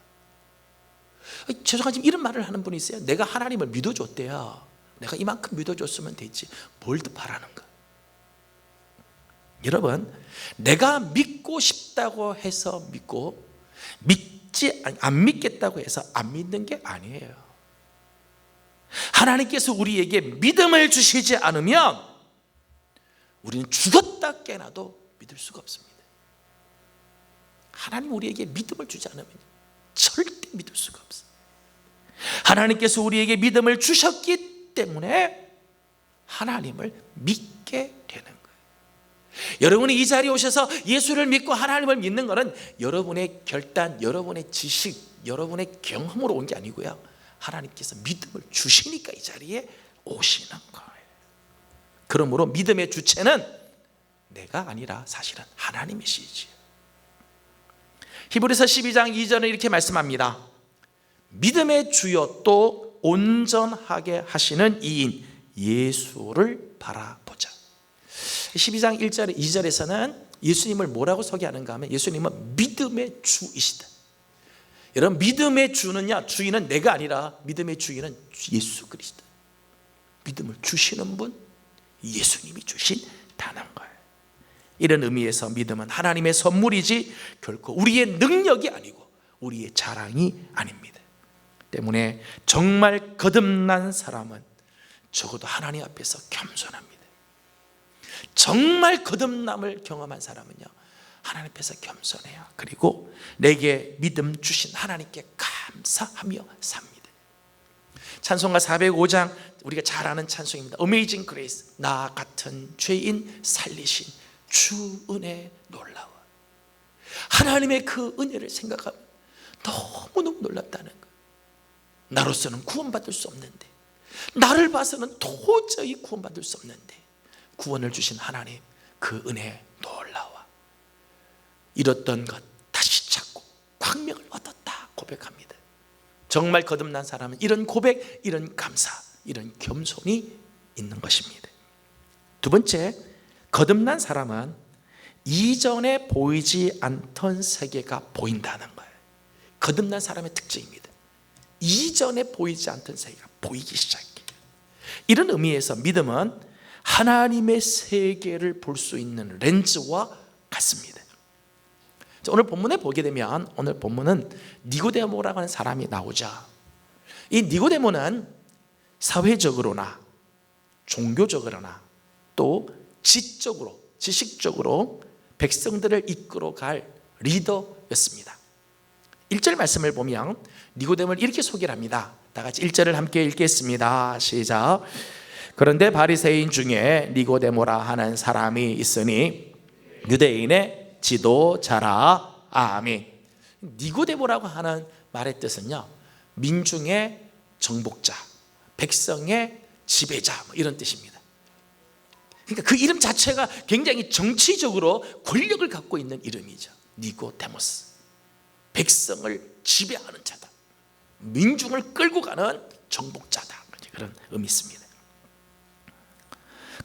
[SPEAKER 2] 죄송하지만 이런 말을 하는 분이 있어요. 내가 하나님을 믿어줬대요. 내가 이만큼 믿어줬으면 됐지 뭘 더 바라는가. 여러분, 내가 믿고 싶다고 해서 믿고 안 믿겠다고 해서 안 믿는 게 아니에요. 하나님께서 우리에게 믿음을 주시지 않으면 우리는 죽었다 깨나도 믿을 수가 없습니다. 하나님 우리에게 믿음을 주지 않으면 절대 믿을 수가 없어요. 하나님께서 우리에게 믿음을 주셨기 때문에 하나님을 믿게 되는 거예요. 여러분이 이 자리에 오셔서 예수를 믿고 하나님을 믿는 것은 여러분의 결단, 여러분의 지식, 여러분의 경험으로 온 게 아니고요, 하나님께서 믿음을 주시니까 이 자리에 오시는 거예요. 그러므로 믿음의 주체는 내가 아니라 사실은 하나님이시지. 히브리서 12장 2절은 이렇게 말씀합니다. 믿음의 주요 또 온전하게 하시는 이인 예수를 바라보자. 12장 1절 2절에서는 예수님을 뭐라고 소개하는가 하면 예수님은 믿음의 주이시다. 여러분, 믿음의 주는요, 주인은 내가 아니라 믿음의 주인은 예수 그리스도. 믿음을 주시는 분, 예수님이 주신다는 거예요. 이런 의미에서 믿음은 하나님의 선물이지 결코 우리의 능력이 아니고 우리의 자랑이 아닙니다. 때문에 정말 거듭난 사람은 적어도 하나님 앞에서 겸손합니다. 정말 거듭남을 경험한 사람은요, 하나님 앞에서 겸손해요. 그리고 내게 믿음 주신 하나님께 감사하며 삽니다. 찬송가 405장 우리가 잘 아는 찬송입니다. Amazing Grace, 나 같은 죄인 살리신 주 은혜 놀라워. 하나님의 그 은혜를 생각하면 너무너무 놀랍다는 거예요. 나로서는 구원받을 수 없는데, 나를 봐서는 도저히 구원받을 수 없는데 구원을 주신 하나님, 그 은혜 놀라워. 잃었던 것 다시 찾고 광명을 얻었다 고백합니다. 정말 거듭난 사람은 이런 고백, 이런 감사, 이런 겸손이 있는 것입니다. 두 번째, 거듭난 사람은 이전에 보이지 않던 세계가 보인다는 거예요. 거듭난 사람의 특징입니다. 이전에 보이지 않던 세계가 보이기 시작해요. 이런 의미에서 믿음은 하나님의 세계를 볼 수 있는 렌즈와 같습니다. 오늘 본문에 보게 되면, 오늘 본문은 니고데모라고 하는 사람이 나오죠. 이 니고데모는 사회적으로나 종교적으로나 또 지적으로, 지식적으로 백성들을 이끌어갈 리더였습니다. 1절 말씀을 보면 니고데모를 이렇게 소개를 합니다. 다 같이 1절을 함께 읽겠습니다. 시작. 그런데 바리새인 중에 니고데모라 하는 사람이 있으니 유대인의 지도자라. 아멘. 니고데모라고 하는 말의 뜻은요, 민중의 정복자, 백성의 지배자, 이런 뜻입니다. 그러니까 그 이름 자체가 굉장히 정치적으로 권력을 갖고 있는 이름이죠. 니고데모스. 백성을 지배하는 자다, 민중을 끌고 가는 정복자다, 그런 의미 있습니다.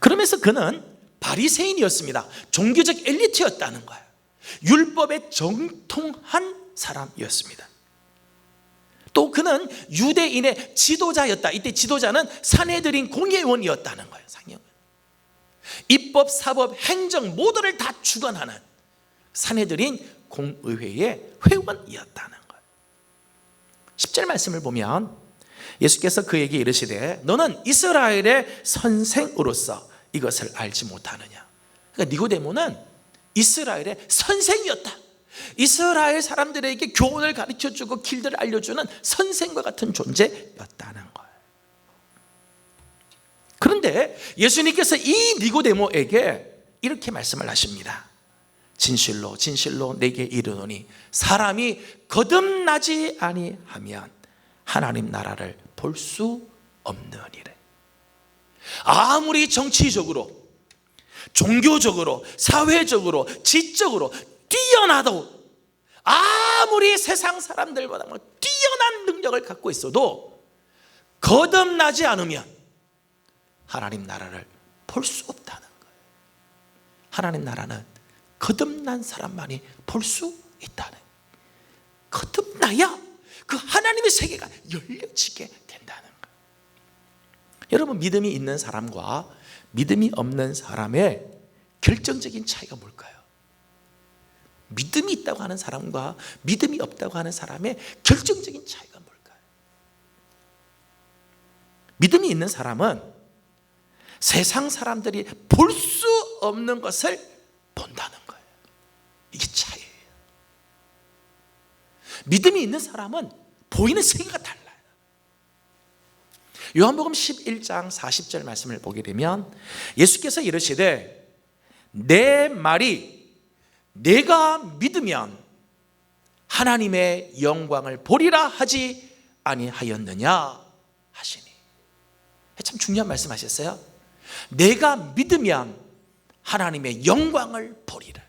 [SPEAKER 2] 그러면서 그는 바리새인이었습니다. 종교적 엘리트였다는 거예요. 율법에 정통한 사람이었습니다. 또 그는 유대인의 지도자였다. 이때 지도자는 산헤드린 공회원이었다는 거예요. 상회원. 입법, 사법, 행정 모두를 다 주관하는 산헤드린 공의회의 회원이었다는 거예요. 10절 말씀을 보면 예수께서 그에게 이르시되 너는 이스라엘의 선생으로서 이것을 알지 못하느냐. 그러니까 니고데모는 이스라엘의 선생이었다. 이스라엘 사람들에게 교훈을 가르쳐주고 길들을 알려주는 선생과 같은 존재였다는 거예요. 그런데 예수님께서 이 니고데모에게 이렇게 말씀을 하십니다. 진실로 진실로 내게 이르노니 사람이 거듭나지 아니하면 하나님 나라를 볼 수 없느니라. 아무리 정치적으로, 종교적으로, 사회적으로, 지적으로 뛰어나도, 아무리 세상 사람들보다 뛰어난 능력을 갖고 있어도 거듭나지 않으면 하나님 나라를 볼 수 없다는 거예요. 하나님 나라는 거듭난 사람만이 볼 수 있다는, 거듭나야 그 하나님의 세계가 열려지게 된다는 거예요. 여러분, 믿음이 있는 사람과 믿음이 없는 사람의 결정적인 차이가 뭘까요? 믿음이 있다고 하는 사람과 믿음이 없다고 하는 사람의 결정적인 차이가 뭘까요? 믿음이 있는 사람은 세상 사람들이 볼 수 없는 것을 본다는 거예요. 이게 차이예요. 믿음이 있는 사람은 보이는 세계가 달라요. 요한복음 11장 40절 말씀을 보게 되면 예수께서 이르시되 내 말이 내가 믿으면 하나님의 영광을 보리라 하지 아니하였느냐 하시니. 참 중요한 말씀하셨어요. 내가 믿으면 하나님의 영광을 보리라.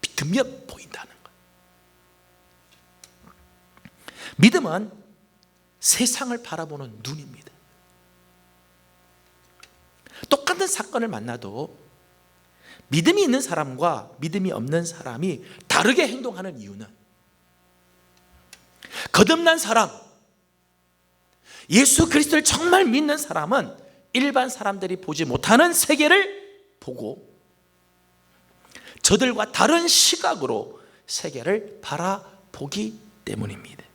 [SPEAKER 2] 믿으면 보인다는 거예요. 믿음은 세상을 바라보는 눈입니다. 똑같은 사건을 만나도 믿음이 있는 사람과 믿음이 없는 사람이 다르게 행동하는 이유는, 거듭난 사람, 예수 그리스도를 정말 믿는 사람은 일반 사람들이 보지 못하는 세계를 보고 저들과 다른 시각으로 세계를 바라보기 때문입니다.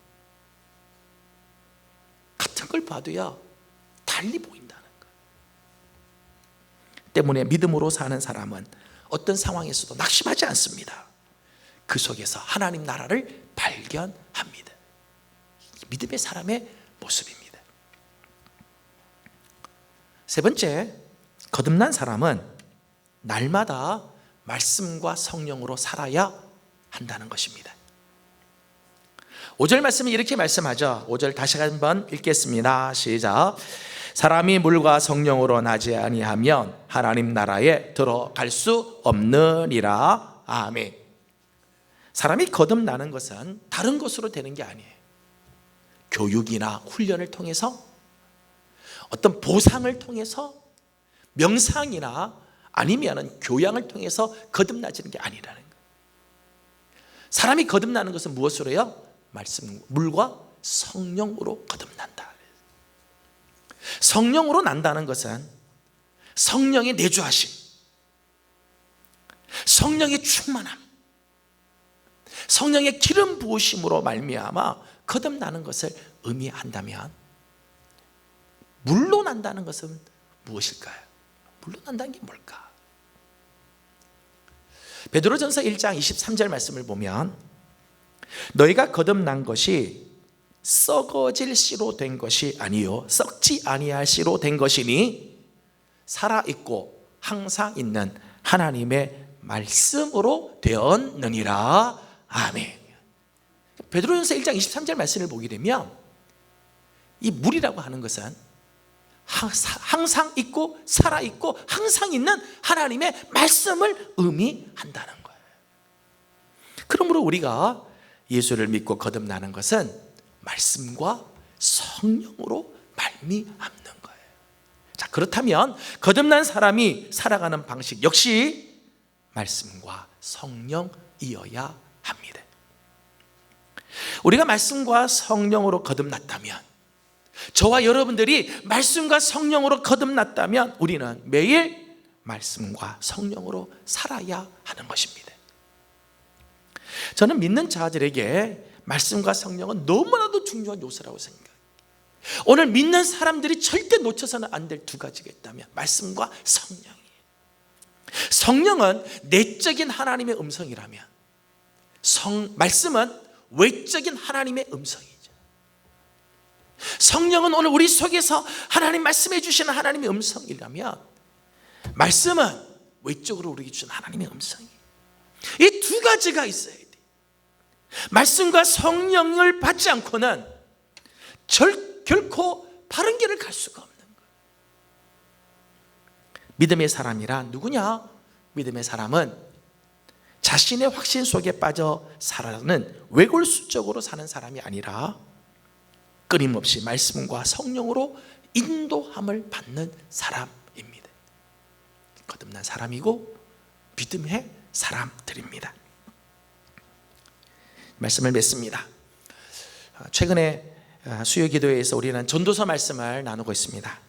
[SPEAKER 2] 같은 걸 봐도야 달리 보인다는 거예요. 때문에 믿음으로 사는 사람은 어떤 상황에서도 낙심하지 않습니다. 그 속에서 하나님 나라를 발견합니다. 믿음의 사람의 모습입니다. 세 번째, 거듭난 사람은 날마다 말씀과 성령으로 살아야 한다는 것입니다. 5절 말씀이 이렇게 말씀하죠. 5절 다시 한번 읽겠습니다. 시작. 사람이 물과 성령으로 나지 아니하면 하나님 나라에 들어갈 수 없느니라. 아멘. 사람이 거듭나는 것은 다른 것으로 되는 게 아니에요. 교육이나 훈련을 통해서, 어떤 보상을 통해서, 명상이나 아니면 교양을 통해서 거듭나지는 게 아니라는 거예요. 사람이 거듭나는 것은 무엇으로요? 말씀, 물과 성령으로 거듭난다. 성령으로 난다는 것은 성령의 내주하심, 성령의 충만함, 성령의 기름 부으심으로 말미암아 거듭나는 것을 의미한다면, 물로 난다는 것은 무엇일까요? 물로 난다는 게 뭘까? 베드로전서 1장 23절 말씀을 보면, 너희가 거듭난 것이 썩어질 씨로 된 것이 아니요 썩지 아니할 씨로 된 것이니 살아있고 항상 있는 하나님의 말씀으로 되었느니라. 아멘. 베드로전서 1장 23절 말씀을 보게 되면, 이 물이라고 하는 것은 항상 있고 살아있고 항상 있는 하나님의 말씀을 의미한다는 거예요. 그러므로 우리가 예수를 믿고 거듭나는 것은 말씀과 성령으로 말미암는 거예요. 자, 그렇다면 거듭난 사람이 살아가는 방식 역시 말씀과 성령이어야 합니다. 우리가 말씀과 성령으로 거듭났다면, 저와 여러분들이 말씀과 성령으로 거듭났다면 우리는 매일 말씀과 성령으로 살아야 하는 것입니다. 저는 믿는 자들에게 말씀과 성령은 너무나도 중요한 요소라고 생각해요. 오늘 믿는 사람들이 절대 놓쳐서는 안 될 두 가지가 있다면 말씀과 성령이에요. 성령은 내적인 하나님의 음성이라면 말씀은 외적인 하나님의 음성이죠. 성령은 오늘 우리 속에서 하나님 말씀해 주시는 하나님의 음성이라면, 말씀은 외적으로 우리에게 주신 하나님의 음성이에요. 이 두 가지가 있어야 돼요. 말씀과 성령을 받지 않고는 결코 바른 길을 갈 수가 없는 거예요. 믿음의 사람이란 누구냐? 믿음의 사람은 자신의 확신 속에 빠져 살아가는 외골수적으로 사는 사람이 아니라 끊임없이 말씀과 성령으로 인도함을 받는 사람입니다. 거듭난 사람이고 믿음의 사람들입니다. 말씀을 맺습니다. 최근에 수요기도회에서 우리는 전도서 말씀을 나누고 있습니다.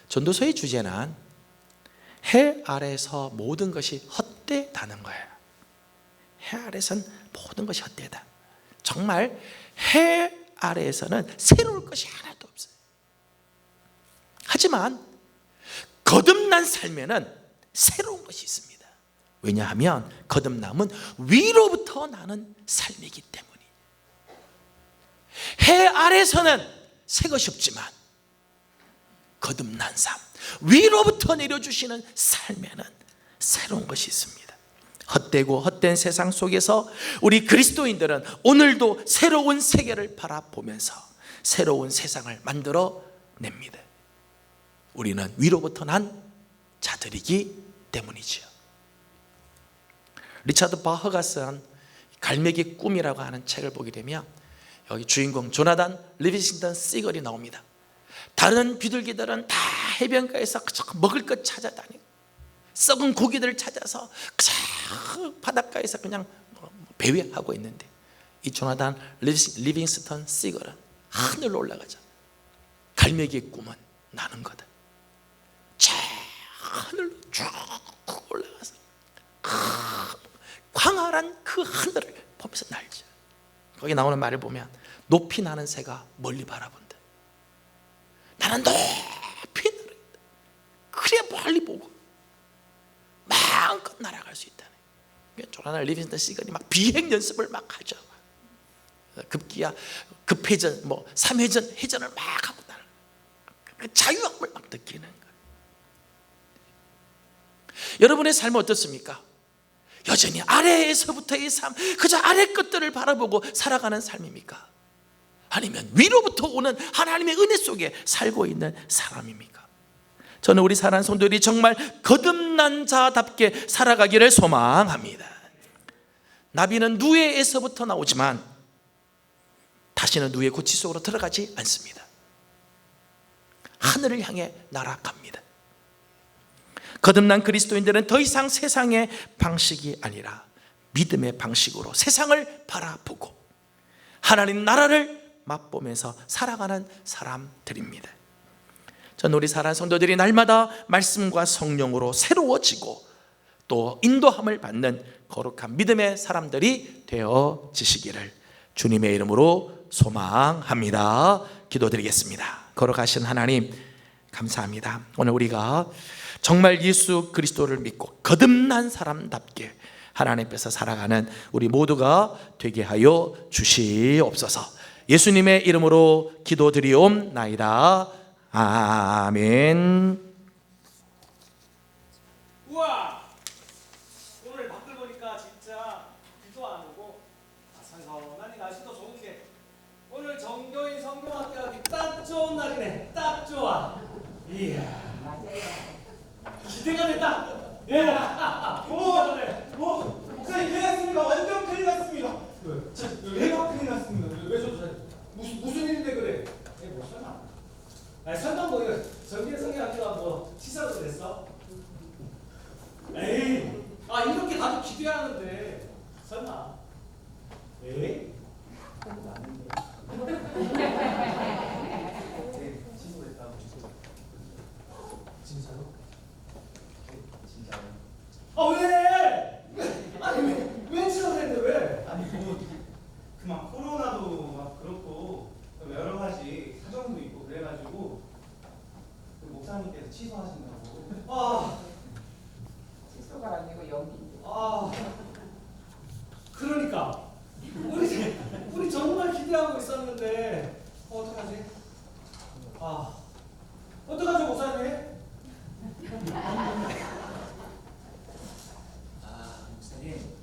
[SPEAKER 2] 전도서의 주제는 해 아래서 모든 것이 헛되다는 거예요. 해 아래선 모든 것이 헛되다. 정말 해 아래에서는 새로울 것이 하나도 없어요. 하지만 거듭난 삶에는 새로운 것이 있습니다. 왜냐하면 거듭남은 위로부터 나는 삶이기 때문이에요. 해 아래서는 새 것이 없지만 거듭난 삶, 위로부터 내려주시는 삶에는 새로운 것이 있습니다. 헛되고 헛된 세상 속에서 우리 그리스도인들은 오늘도 새로운 세계를 바라보면서 새로운 세상을 만들어 냅니다. 우리는 위로부터 난 자들이기 때문이지요. 리차드 바흐가 쓴 갈매기 꿈이라고 하는 책을 보게 되면 여기 주인공 조나단 리비싱턴 시걸이 나옵니다. 다른 비둘기들은 다 해변가에서 먹을 것 찾아다니고 썩은 고기들을 찾아서 바닷가에서 그냥 배회하고 있는데, 이 조나단 리빙스턴 시걸은 하늘로 올라가자. 갈매기의 꿈은 나는 거다. 저 하늘로 쭉 올라가서 광활한 그 하늘을 보면서 날죠. 거기 나오는 말을 보면 높이 나는 새가 멀리 바라본다. 나는 높이 날아간다. 그래야 멀리 보고 마음껏 날아갈 수 있다는 거예요. 조나단 리빙스턴 시걸이 막 비행 연습을 막 하죠. 급기야 급회전, 3회전, 회전을 막 하고 나는 그 자유함을 막 느끼는 거예요. 여러분의 삶은 어떻습니까? 여전히 아래에서부터의 삶, 그저 아래 것들을 바라보고 살아가는 삶입니까? 아니면 위로부터 오는 하나님의 은혜 속에 살고 있는 사람입니까? 저는 우리 사랑하는 성도들이 정말 거듭난 자답게 살아가기를 소망합니다. 나비는 누에에서부터 나오지만 다시는 누에 고치 속으로 들어가지 않습니다. 하늘을 향해 날아갑니다. 거듭난 그리스도인들은 더 이상 세상의 방식이 아니라 믿음의 방식으로 세상을 바라보고 하나님 나라를 맛보면서 살아가는 사람들입니다. 저는 우리 사랑하는 성도들이 날마다 말씀과 성령으로 새로워지고 또 인도함을 받는 거룩한 믿음의 사람들이 되어지시기를 주님의 이름으로 소망합니다. 기도드리겠습니다. 거룩하신 하나님 감사합니다. 오늘 우리가 정말 예수 그리스도를 믿고 거듭난 사람답게 하나님 앞에서 살아가는 우리 모두가 되게 하여 주시옵소서. 예수님의 이름으로 기도드리옵나이다. 아멘.
[SPEAKER 5] 우와! 오늘 밖을 보니까 진짜 비도 안 오고 선선하니 날씨도 좋은 게 오늘 정교인 성경학교 하기 딱 좋은 날이네. 딱 좋아. 이야. 기대가 됐다. 예.
[SPEAKER 6] 목사님 큰일 났습니다. 완전 큰일 났습니다.
[SPEAKER 5] 왜가 큰일 났습니다. 왜 저도 무슨 일인데 그래? 뭐 설마? 아니 설마 뭐 이거 정교인 성경학교가 뭐 시사로 됐어? 에이, 이렇게 다들 기대하는데 설마? 에이? 진짜로? 왜? 아니 왜 취소했는데 왜?
[SPEAKER 6] 아니 그만 코로나도 막 그렇고 여러 가지 사정도 있고 그래가지고 그 목사님께서 취소하신다고.
[SPEAKER 4] 식소가 아니고 연기인데.
[SPEAKER 5] 그러니까 우리 정말 기대하고 있었는데 어떡하지? 어떡하죠 목사님? 목사님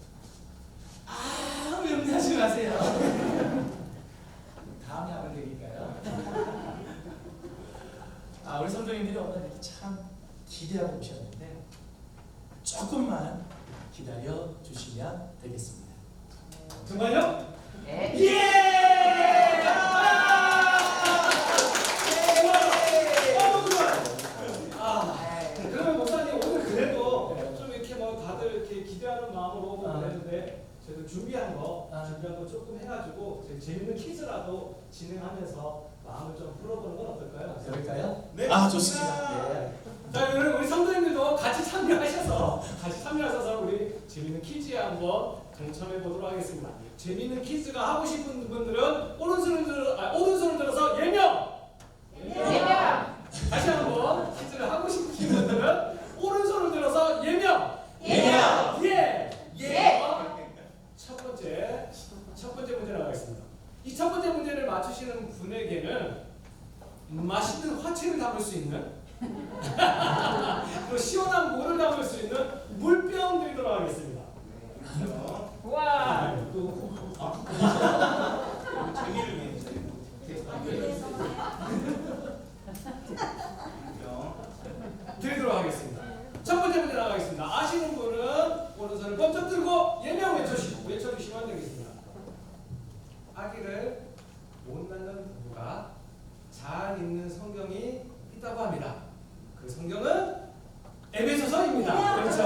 [SPEAKER 5] 염려하지 마세요. 다음에 하면 되니까요. 우리 선생님들이 오늘 이렇게 참 기대하고 오셨는데 조금만 기다려 주시면 되겠습니다. 정말요?
[SPEAKER 4] 네.
[SPEAKER 5] 예! 그러면 목사님 오늘 그래도 좀 이렇게 뭐 다들 이렇게 기대하는 마음으로 오고 그랬는데 저희도 준비한 거 조금 해가지고 재밌는 퀴즈라도 진행하면서 마음을 좀 풀어보는 건 어떨까요? 그럴까요?
[SPEAKER 6] 네.
[SPEAKER 5] 좋습니다. 네. 자, 그럼 우리 성도님들도 같이 참여하셔서 우리 재밌는 퀴즈에 한번 동참해 보도록 하겠습니다. 재밌는 퀴즈가 하고 싶은 분들은 오른손을 들어서 예명. 다시 한번 퀴즈를 하고 싶으신 분들은 오른손을 들어서 예명. 예. 첫 번째 문제 나가겠습니다. 이 첫 번째 문제를 맞추시는 분에게는 맛있는 화채를 담을 수 있는 또 시원한 물을 담을 수 있는 물병 드리도록 하겠습니다.
[SPEAKER 4] 와.
[SPEAKER 6] 재미를 위해서.
[SPEAKER 5] 드리도록 하겠습니다. 첫 번째 문제 나가겠습니다. 아시는 분은 오른손을 번쩍 들고 예명 외쳐주시면 되겠습니다. 아기를 못 낳는 부부가 잘 읽는 성경이 있다고 합니다. 그 성경은 에베소서입니다. 그렇죠?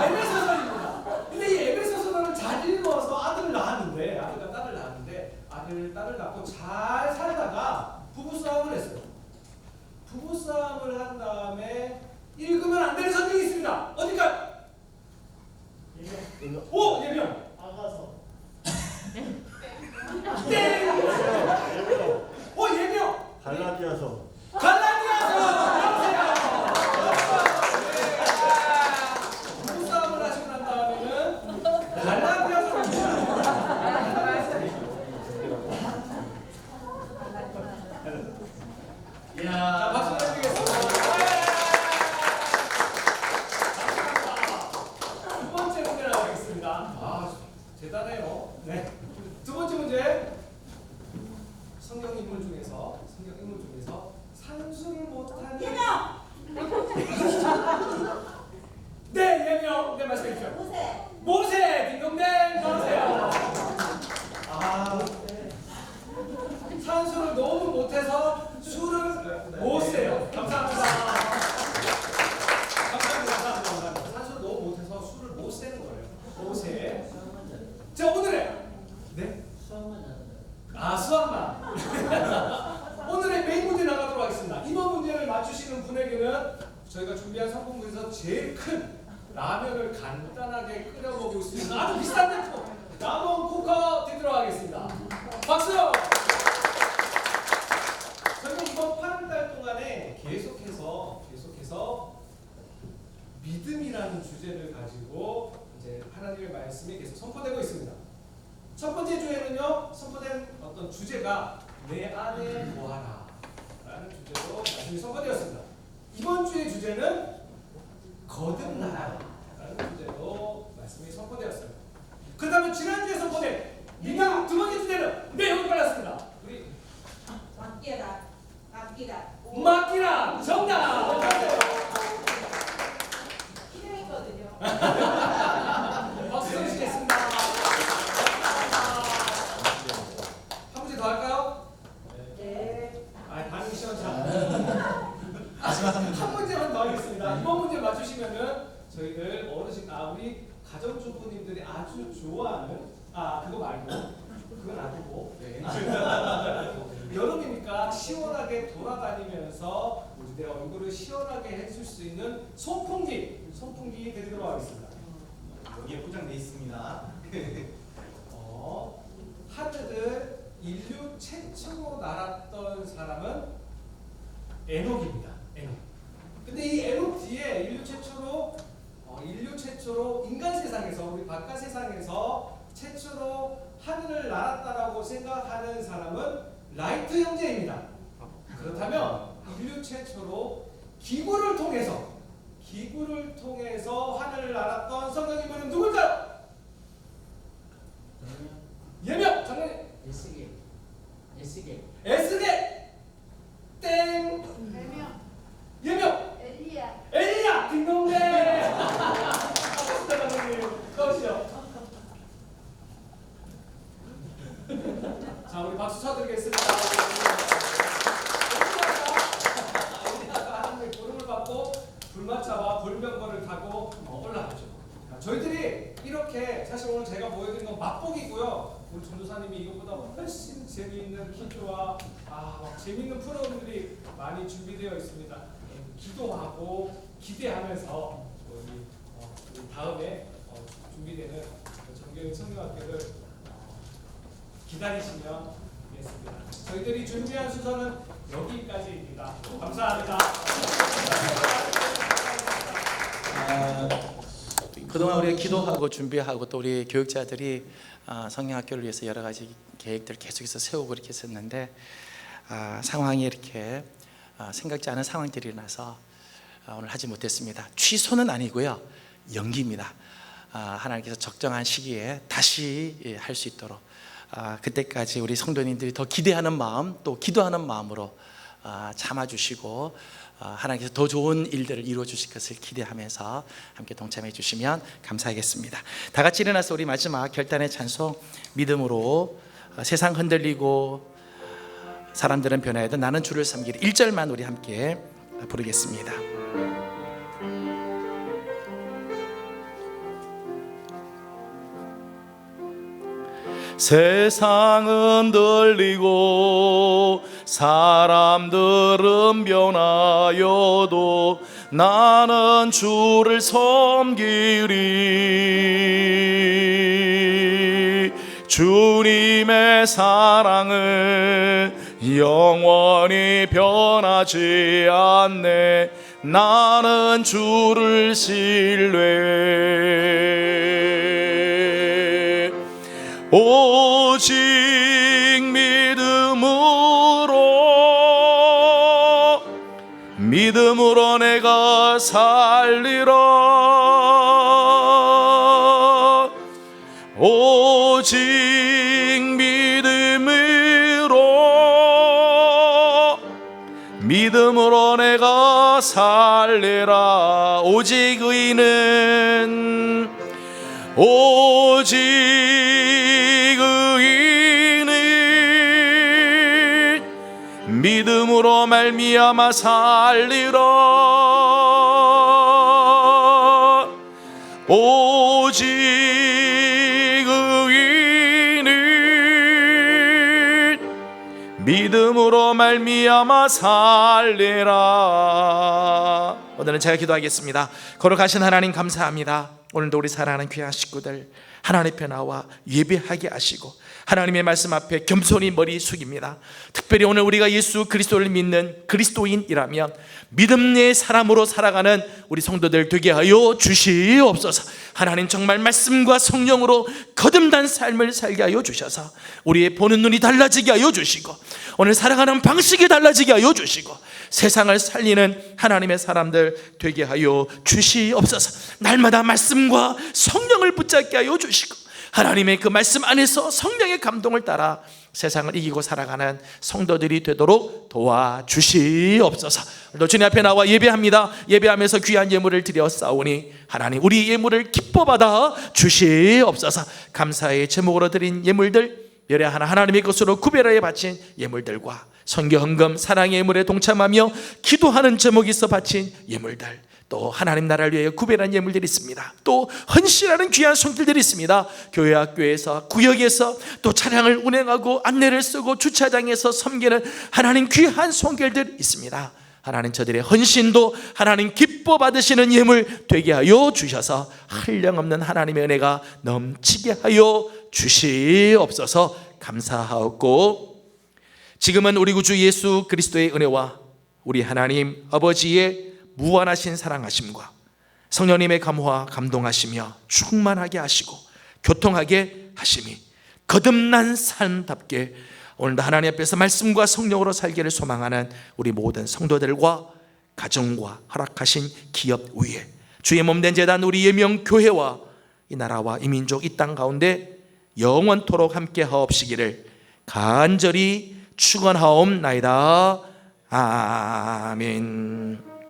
[SPEAKER 5] 에베소서입니다. 근데 이 에베소서를 잘 읽어서 아들을 낳았는데 아들과 딸을 낳았는데 딸을 낳고 잘 살다가 부부싸움을 했어요. 부부싸움을 한 다음에 읽으면 안 되는 성경이 있습니다. 어디까요? 예명. 아가서. 네. 예명.
[SPEAKER 7] 갈라디아서.
[SPEAKER 5] 부부싸움을 하시고 난 다음에는 갈라디아서입니다. 자, 박수 드리겠습니다. 두 번째 문제 나가겠습니다. 못해서 술을 못 세요. 감사합니다. 감사합니다. 산소 너무 못해서 술을 못 세는 거예요. 못 세. 자, 오늘의 네? 수학만. 오늘의 메인 문제 나가도록 하겠습니다. 이번 문제를 맞추시는 분에게는 저희가 준비한 상품에서 제일 큰 라면을 간단하게 끓여 먹을 수 있는 아주 비싼 제품 라면 쿠커 드리도록 하겠습니다. 박수! 저희가 이번 8월달 동안에 계속해서 믿음이라는 주제를 가지고 이제 하나님의 말씀이 계속 선포되고 있습니다. 첫 번째 주에는요, 선포된 어떤 주제가 내 안에 뭐하라 라는 주제로 말씀이 선포되었습니다. 이번 주의 주제는 거듭나라 라는 주제로 말씀이 선포되었어요. 그 다음에 지난주에 선포된 믿음 두 번째 주제는 네, 여기 빨랐습니다. 우리 맡기라 정답!
[SPEAKER 4] 필요했거든요.
[SPEAKER 5] 박수 주시겠습니다. 한 문제 더 할까요?
[SPEAKER 4] 네.
[SPEAKER 5] 반응이 시원찮아. 한 문제만 더 하겠습니다. 이번 문제 맞추시면은 저희들 어르신, 우리 가정주부님들이 아주 좋아하는, 그거 말고, 그건 아니고, 네. 여름이니까 시원하게 돌아다니면서 우리 내 얼굴을 시원하게 해줄 수 있는 선풍기 드리도록 하겠습니다.
[SPEAKER 6] 여기에 포장돼 있습니다.
[SPEAKER 5] 하늘을 인류 최초로 날았던 사람은 에녹입니다. 에녹. 근데 이 에녹 뒤에 인류 최초로 인간 세상에서, 우리 바깥 세상에서 최초로 하늘을 날았다라고 생각하는 사람은 라이트 형제입니다. 그렇다면 인류 최초로 기구를 통해서 하늘을 날았던 성경 인물은 누굴까요? 예명 장관님. 에스겔 땡. 예명 엘리야 딩동대. 장관님 떠오시죠. 자, 우리 박수 쳐드리겠습니다. 엘리야가 하나님의 부름을 받고 불마차와 불병거를 타고 올라가죠. 저희들이 이렇게, 사실 오늘 제가 보여드린 건 맛보기고요. 우리 전도사님이 이것보다 훨씬 재미있는 퀴즈와 막 재미있는 프로그램들이 많이 준비되어 있습니다. 기도하고 기대하면서 우리 다음에 준비되는 정교육 성경학교를 기다리시면 되겠습니다. 저희들이 준비한 순서는 여기까지입니다. 감사합니다.
[SPEAKER 2] 그동안 우리가 기도하고 준비하고 또 우리 교육자들이 성경학교를 위해서 여러 가지 계획들을 계속해서 세우고 이렇게 했었는데 상황이 이렇게 생각지 않은 상황들이 일어나서 오늘 하지 못했습니다. 취소는 아니고요, 연기입니다. 하나님께서 적정한 시기에 다시 할 수 있도록 그때까지 우리 성도님들이 더 기대하는 마음, 또 기도하는 마음으로 참아주시고 하나님께서 더 좋은 일들을 이루어 주실 것을 기대하면서 함께 동참해 주시면 감사하겠습니다. 다 같이 일어나서 우리 마지막 결단의 찬송, 믿음으로 세상 흔들리고 사람들은 변화해도 나는 주를 섬기리, 1절만 우리 함께 부르겠습니다. 세상은 들리고 사람들은 변하여도 나는 주를 섬기리. 주님의 사랑은 영원히 변하지 않네. 나는 주를 신뢰해. 오직 믿음으로 내가 살리라. 오직 믿음으로 내가 살리라. 오직 의인은 믿음으로 말미암아 살리라. 오직 의인은 믿음으로 말미암아 살리라. 오늘은 제가 기도하겠습니다. 거룩하신 하나님 감사합니다. 오늘도 우리 사랑하는 귀한 식구들 하나님 앞에 나와 예배하게 하시고 하나님의 말씀 앞에 겸손히 머리 숙입니다. 특별히 오늘 우리가 예수 그리스도를 믿는 그리스도인이라면 믿음 내의 사람으로 살아가는 우리 성도들 되게 하여 주시옵소서. 하나님 정말 말씀과 성령으로 거듭난 삶을 살게 하여 주셔서 우리의 보는 눈이 달라지게 하여 주시고 오늘 살아가는 방식이 달라지게 하여 주시고 세상을 살리는 하나님의 사람들 되게 하여 주시옵소서. 날마다 말씀과 성령을 붙잡게 하여 주시고 하나님의 그 말씀 안에서 성령의 감동을 따라 세상을 이기고 살아가는 성도들이 되도록 도와주시옵소서. 오늘도 주님 앞에 나와 예배합니다. 예배하면서 귀한 예물을 드려 싸우니 하나님 우리 예물을 기뻐 받아 주시옵소서. 감사의 제목으로 드린 예물들 열애하나 하나님의 것으로 구별하여 바친 예물들과 선교 헌금 사랑의 예물에 동참하며 기도하는 제목이 있어 바친 예물들, 또 하나님 나라를 위하여 구별한 예물들이 있습니다. 또 헌신하는 귀한 손길들이 있습니다. 교회 학교에서 구역에서 또 차량을 운행하고 안내를 쓰고 주차장에서 섬기는 하나님 귀한 손길들이 있습니다. 하나님 저들의 헌신도 하나님 기뻐 받으시는 예물 되게 하여 주셔서 한량없는 하나님의 은혜가 넘치게 하여 주시옵소서. 감사하옵고 지금은 우리 구주 예수 그리스도의 은혜와 우리 하나님 아버지의 무한하신 사랑하심과 성령님의 감화 감동하시며 충만하게 하시고 교통하게 하심이 거듭난 삶답게 오늘도 하나님 앞에서 말씀과 성령으로 살기를 소망하는 우리 모든 성도들과 가정과 허락하신 기업 위에 주의 몸된 제단 우리 예명교회와 이 나라와 이 민족 이 땅 가운데 영원토록 함께 하옵시기를 간절히 축원하옵나이다. 아멘.